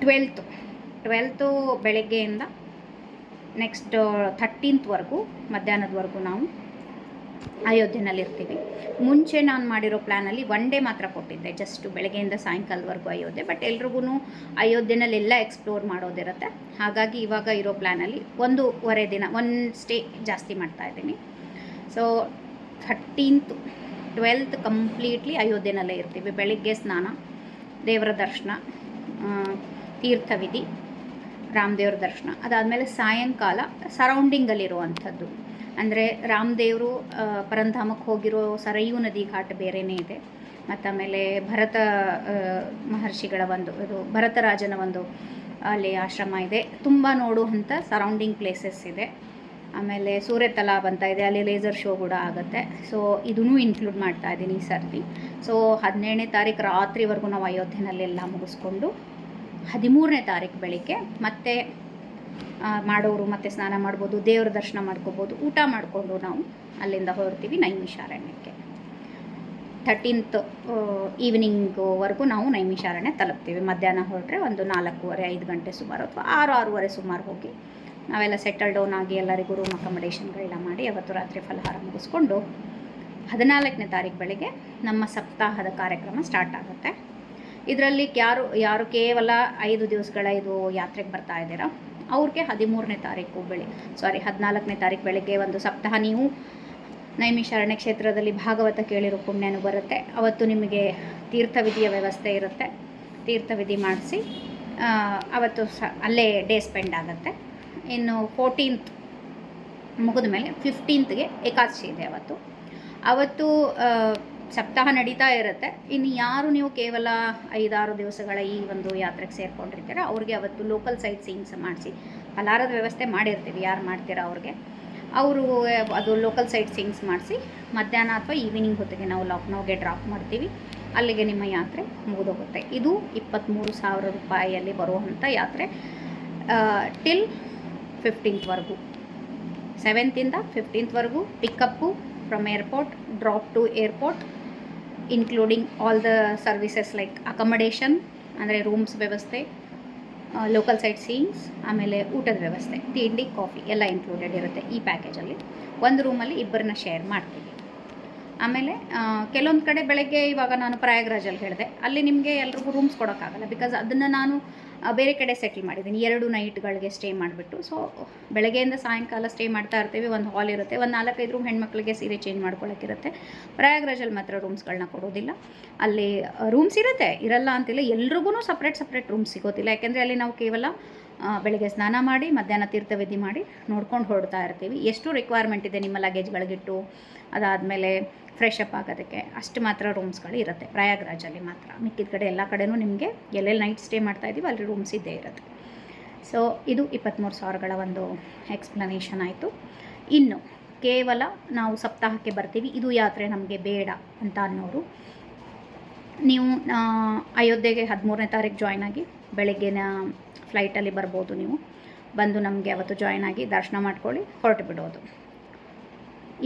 Speaker 1: 12th ಬೆಳಗ್ಗೆಯಿಂದ ನೆಕ್ಸ್ಟ್ 13th ಮಧ್ಯಾಹ್ನದವರೆಗೂ ನಾವು ಅಯೋಧ್ಯೆನಲ್ಲಿರ್ತೀವಿ. ಮುಂಚೆ ನಾನು ಮಾಡಿರೋ ಪ್ಲ್ಯಾನಲ್ಲಿ 1 ಡೇ ಮಾತ್ರ ಕೊಟ್ಟಿದ್ದೆ, ಜಸ್ಟ್ ಬೆಳಗ್ಗೆಯಿಂದ ಸಾಯಂಕಾಲದವರೆಗೂ ಅಯೋಧ್ಯೆ. ಬಟ್ ಎಲ್ರಿಗೂ ಅಯೋಧ್ಯೆನಲ್ಲೆಲ್ಲ ಎಕ್ಸ್ಪ್ಲೋರ್ ಮಾಡೋದಿರುತ್ತೆ. ಹಾಗಾಗಿ ಇವಾಗ ಇರೋ ಪ್ಲ್ಯಾನಲ್ಲಿ 1.5 ದಿನ, 1 ಸ್ಟೇ ಜಾಸ್ತಿ ಮಾಡ್ತಾಯಿದ್ದೀನಿ. ಸೊ 13th 12th ಕಂಪ್ಲೀಟ್ಲಿ ಅಯೋಧ್ಯೆನಲ್ಲೇ ಇರ್ತೀವಿ. ಬೆಳಿಗ್ಗೆ ಸ್ನಾನ, ದೇವರ ದರ್ಶನ, ತೀರ್ಥವಿಧಿ, ರಾಮದೇವ್ರ ದರ್ಶನ, ಅದಾದಮೇಲೆ ಸಾಯಂಕಾಲ ಸರೌಂಡಿಂಗಲ್ಲಿರುವಂಥದ್ದು ಅಂದರೆ ರಾಮದೇವರು ಪರಂಧಾಮಕ್ಕೆ ಹೋಗಿರೋ ಸರಯೂ ನದಿ ಘಾಟ್ ಬೇರೆಯೇ ಇದೆ. ಮತ್ತು ಆಮೇಲೆ ಭರತ ಮಹರ್ಷಿಗಳ ಇದು ಭರತರಾಜನ ಒಂದು ಅಲ್ಲಿ ಆಶ್ರಮ ಇದೆ. ತುಂಬ ನೋಡುವಂಥ ಸರೌಂಡಿಂಗ್ ಪ್ಲೇಸಸ್ ಇದೆ. ಆಮೇಲೆ ಸೂರ್ಯ ತಲಾಬ್ ಅಂತ ಇದೆ, ಅಲ್ಲಿ ಲೇಸರ್ ಶೋ ಕೂಡ ಆಗುತ್ತೆ. ಸೊ ಇದನ್ನೂ ಇನ್ಕ್ಲೂಡ್ ಮಾಡ್ತಾ ಇದ್ದೀನಿ ಈ ಸರ್ತಿ. ಸೊ 17ನೇ ತಾರೀಕು ರಾತ್ರಿವರೆಗೂ ನಾವು ಅಯೋಧ್ಯೆನಲ್ಲೆಲ್ಲ ಮುಗಿಸ್ಕೊಂಡು 13ನೇ ತಾರೀಕು ಬೆಳಿಗ್ಗೆ ಮತ್ತೆ ಮಾಡೋರು ಮತ್ತೆ ಸ್ನಾನ ಮಾಡ್ಬೋದು, ದೇವ್ರ ದರ್ಶನ ಮಾಡ್ಕೋಬೋದು, ಊಟ ಮಾಡಿಕೊಂಡು ನಾವು ಅಲ್ಲಿಂದ ಹೊರಡ್ತೀವಿ ನೈಮಿಷಾರಣ್ಯಕ್ಕೆ. 13th ಈವ್ನಿಂಗ್ವರೆಗೂ ನಾವು ನೈಮಿಷಾರಣ್ಯ ತಲುಪ್ತೀವಿ. ಮಧ್ಯಾಹ್ನ ಹೊರಟ್ರೆ ಒಂದು 4:15 ಗಂಟೆ ಸುಮಾರು ಅಥವಾ 6:30 ಸುಮಾರು ಹೋಗಿ ನಾವೆಲ್ಲ ಸೆಟಲ್ ಡೌನ್ ಆಗಿ ಎಲ್ಲರಿಗೂ ರೂಮ್ ಅಕಮಡೇಷನ್ಗಳನ್ನ ಮಾಡಿ ಅವತ್ತು ರಾತ್ರಿ ಫಲಹಾರ ಮುಗಿಸ್ಕೊಂಡು 14ನೇ ತಾರೀಕು ಬೆಳಗ್ಗೆ ನಮ್ಮ ಸಪ್ತಾಹದ ಕಾರ್ಯಕ್ರಮ ಸ್ಟಾರ್ಟ್ ಆಗುತ್ತೆ. ಇದರಲ್ಲಿ ಯಾರು ಕೇವಲ 5 ದಿವಸಗಳ ಇದು ಯಾತ್ರೆಗೆ ಬರ್ತಾ ಇದ್ದೀರಾ ಅವ್ರಿಗೆ 13ನೇ ತಾರೀಕು 14ನೇ ತಾರೀಕು ಬೆಳಗ್ಗೆ ಒಂದು ಸಪ್ತಾಹ ನೀವು ನೈಮಿಷಾರಣ್ಯ ಕ್ಷೇತ್ರದಲ್ಲಿ ಭಾಗವತ ಕೇಳಿರೋ ಪುಣ್ಯನೂ ಬರುತ್ತೆ. ಅವತ್ತು ನಿಮಗೆ ತೀರ್ಥವಿಧಿಯ ವ್ಯವಸ್ಥೆ ಇರುತ್ತೆ. ತೀರ್ಥವಿಧಿ ಮಾಡಿಸಿ ಅವತ್ತು ಅಲ್ಲೇ ಡೇ ಸ್ಪೆಂಡ್ ಆಗುತ್ತೆ. ಇನ್ನು 14th ಮುಗಿದ ಮೇಲೆ 15th ಏಕಾದಶಿ ಇದೆ. ಅವತ್ತು ಸಪ್ತಾಹ ನಡೀತಾ ಇರುತ್ತೆ. ಇನ್ನು ಯಾರು ನೀವು ಕೇವಲ 5-6 ದಿವಸಗಳ ಈ ಒಂದು ಯಾತ್ರೆಗೆ ಸೇರಿಕೊಂಡಿರ್ತೀರ ಅವ್ರಿಗೆ ಅವತ್ತು ಲೋಕಲ್ ಸೈಟ್ ಸೀಯಿಂಗ್ಸ್ ಮಾಡಿಸಿ ಫಲಾರದ ವ್ಯವಸ್ಥೆ ಮಾಡಿರ್ತೀವಿ. ಯಾರು ಮಾಡ್ತೀರಾ ಅವರು ಅದು ಲೋಕಲ್ ಸೈಟ್ ಸೀಯಿಂಗ್ಸ್ ಮಾಡಿಸಿ ಮಧ್ಯಾಹ್ನ ಅಥವಾ ಈವ್ನಿಂಗ್ ಹೊತ್ತಿಗೆ ನಾವು ಲಕ್ನೋಗೆ ಡ್ರಾಪ್ ಮಾಡ್ತೀವಿ. ಅಲ್ಲಿಗೆ ನಿಮ್ಮ ಯಾತ್ರೆ ಮುಗಿದೋಗುತ್ತೆ. ಇದು 23,000 ರೂಪಾಯಿಯಲ್ಲಿ ಬರುವಂಥ ಯಾತ್ರೆ till 15th 7th 15th pickup from airport, drop to airport, including all the services like accommodation ಅಂದರೆ ರೂಮ್ಸ್ ವ್ಯವಸ್ಥೆ, ಲೋಕಲ್ ಸೈಟ್ ಸೀಯಿಂಗ್ಸ್, ಆಮೇಲೆ ಊಟದ ವ್ಯವಸ್ಥೆ, ತಿಂಡಿ, ಕಾಫಿ ಎಲ್ಲ ಇನ್ಕ್ಲೂಡೆಡ್ ಇರುತ್ತೆ ಈ ಪ್ಯಾಕೇಜಲ್ಲಿ. ಒಂದು ರೂಮಲ್ಲಿ 2 ಶೇರ್ ಮಾಡ್ತೀವಿ. ಆಮೇಲೆ ಕೆಲವೊಂದು ಕಡೆ ಬೆಳಗ್ಗೆ ಇವಾಗ ನಾನು ಪ್ರಯಾಗ್ರಾಜಲ್ಲಿ ಹೇಳಿದೆ, ಅಲ್ಲಿ ನಿಮಗೆ ಎಲ್ರಿಗೂ ರೂಮ್ಸ್ ಕೊಡೋಕ್ಕಾಗಲ್ಲ. ಬಿಕಾಸ್ ಅದನ್ನು ನಾನು ಬೇರೆ ಕಡೆ ಸೆಟ್ಲ್ ಮಾಡಿದ್ದೀನಿ 2 ನೈಟ್ಗಳಿಗೆ ಸ್ಟೇ ಮಾಡಿಬಿಟ್ಟು. ಸೊ ಬೆಳಗ್ಗೆಯಿಂದ ಸಾಯಂಕಾಲ ಸ್ಟೇ ಮಾಡ್ತಾ ಇರ್ತೀವಿ. ಒಂದು ಹಾಲ್ ಇರುತ್ತೆ, ಒಂದು 4-5 ರೂಮ್ ಹೆಣ್ಮಕ್ಳಿಗೆ ಸೀರೆ ಚೇಂಜ್ ಮಾಡ್ಕೊಳ್ಳೋಕ್ಕಿರುತ್ತೆ. ಪ್ರಯಾಗ್ರಾಜಲ್ಲಿ ಮಾತ್ರ ರೂಮ್ಸ್ಗಳನ್ನ ಕೊಡೋದಿಲ್ಲ. ಅಲ್ಲಿ ರೂಮ್ಸ್ ಇರುತ್ತೆ, ಇರಲ್ಲ ಅಂತಿಲ್ಲ, ಎಲ್ರಿಗೂ ಸಪ್ರೇಟ್ ರೂಮ್ ಸಿಗೋದಿಲ್ಲ. ಯಾಕೆಂದರೆ ಅಲ್ಲಿ ನಾವು ಕೇವಲ ಬೆಳಗ್ಗೆ ಸ್ನಾನ ಮಾಡಿ ಮಧ್ಯಾಹ್ನ ತೀರ್ಥವಿಧಿ ಮಾಡಿ ನೋಡ್ಕೊಂಡು ಹೊರಡ್ತಾ ಇರ್ತೀವಿ. ಎಷ್ಟು ರಿಕ್ವೈರ್ಮೆಂಟ್ ಇದೆ ನಿಮ್ಮ ಲಗೇಜ್ಗಳಿಗಿಟ್ಟು ಅದಾದಮೇಲೆ ಫ್ರೆಶ್ ಅಪ್ ಆಗೋದಕ್ಕೆ ಅಷ್ಟು ಮಾತ್ರ ರೂಮ್ಸ್ಗಳು ಇರುತ್ತೆ ಪ್ರಯಾಗ್ರಾಜಲ್ಲಿ ಮಾತ್ರ. ಮಿಕ್ಕಿದ ಕಡೆ ಎಲ್ಲ ಕಡೆನೂ ನಿಮಗೆ ಎಲ್ಲೆಲ್ಲಿ ನೈಟ್ ಸ್ಟೇ ಮಾಡ್ತಾಯಿದ್ದೀವಿ ಅಲ್ಲಿ ರೂಮ್ಸ್ ಇದ್ದೇ ಇರುತ್ತೆ. ಸೊ ಇದು 23,000ಗಳ ಒಂದು ಎಕ್ಸ್ಪ್ಲನೇಷನ್ ಆಯಿತು. ಇನ್ನು ಕೇವಲ ನಾವು ಸಪ್ತಾಹಕ್ಕೆ ಬರ್ತೀವಿ, ಇದು ಯಾತ್ರೆ ನಮಗೆ ಬೇಡ ಅಂತ ಅನ್ನೋರು, ನೀವು ಅಯೋಧ್ಯೆಗೆ 13ನೇ ತಾರೀಕು ಜಾಯ್ನ್ ಆಗಿ ಬೆಳಗ್ಗಿನ ಫ್ಲೈಟಲ್ಲಿ ಬರ್ಬೋದು. ನೀವು ಬಂದು ನಮಗೆ ಅವತ್ತು ಜಾಯ್ನ್ ಆಗಿ ದರ್ಶನ ಮಾಡ್ಕೊಳ್ಳಿ, ಹೊರಟು ಬಿಡೋದು.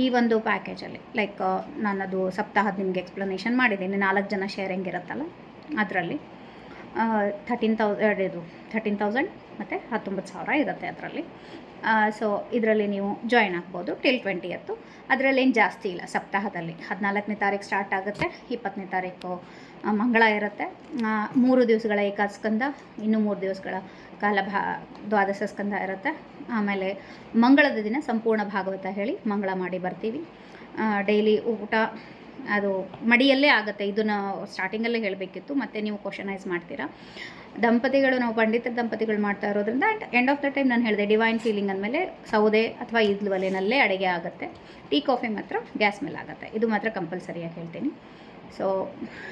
Speaker 1: ಈ ಒಂದು ಪ್ಯಾಕೇಜಲ್ಲಿ ಲೈಕ್ ನಾನದು ಸಪ್ತಾಹದ ನಿಮಗೆ ಎಕ್ಸ್ಪ್ಲನೇಷನ್ ಮಾಡಿದ್ದೀನಿ. 4 ಜನ ಶೇರಿಂಗ್ ಇರುತ್ತಲ್ಲ ಅದರಲ್ಲಿ 13,000 ಮತ್ತು 19,000 ಇರುತ್ತೆ ಅದರಲ್ಲಿ. ಸೊ ಇದರಲ್ಲಿ ನೀವು ಜಾಯ್ನ್ ಆಗ್ಬೋದು ಟಿಲ್ 20th. ಅದರಲ್ಲೇನು ಜಾಸ್ತಿ ಇಲ್ಲ. ಸಪ್ತಾಹದಲ್ಲಿ 14ನೇ ತಾರೀಕು ಸ್ಟಾರ್ಟ್ ಆಗುತ್ತೆ, 20ನೇ ತಾರೀಕು ಮಂಗಳ ಇರುತ್ತೆ, 3 ದಿವಸಗಳ ಏಕಾಸ್ಕಂದ, ಇನ್ನೂ 3 ದಿವಸಗಳ ಕಾಲ ದ್ವಾದಶ ಸ್ಕಂದ ಇರುತ್ತೆ. ಆಮೇಲೆ ಮಂಗಳದ ದಿನ ಸಂಪೂರ್ಣ ಭಾಗವತ ಹೇಳಿ ಮಂಗಳ ಮಾಡಿ ಬರ್ತೀವಿ. ಡೈಲಿ ಊಟ ಅದು ಮಡಿಯಲ್ಲೇ ಆಗುತ್ತೆ. ಇದನ್ನು ಸ್ಟಾರ್ಟಿಂಗಲ್ಲೇ ಹೇಳಬೇಕಿತ್ತು, ಮತ್ತು ನೀವು ಕ್ವಶನೈಸ್ ಮಾಡ್ತೀರಾ. ದಂಪತಿಗಳು, ನಾವು ಪಂಡಿತರ ದಂಪತಿಗಳು ಮಾಡ್ತಾ ಇರೋದ್ರಿಂದ ಎಂಡ್ ಆಫ್ ದ ಟೈಮ್ ನಾನು ಹೇಳಿದೆ ಡಿವೈನ್ ಫೀಲಿಂಗ್ ಅಂದಮೇಲೆ ಸೌದೆ ಅಥವಾ ಇದ್ಲು ಒಲೆನಲ್ಲೇ ಅಡುಗೆ ಆಗುತ್ತೆ. ಟೀ ಕಾಫಿ ಮಾತ್ರ ಗ್ಯಾಸ್ ಮೇಲೆ ಆಗುತ್ತೆ. ಇದು ಮಾತ್ರ ಕಂಪಲ್ಸರಿಯಾಗಿ ಹೇಳ್ತೀನಿ. ಸೊ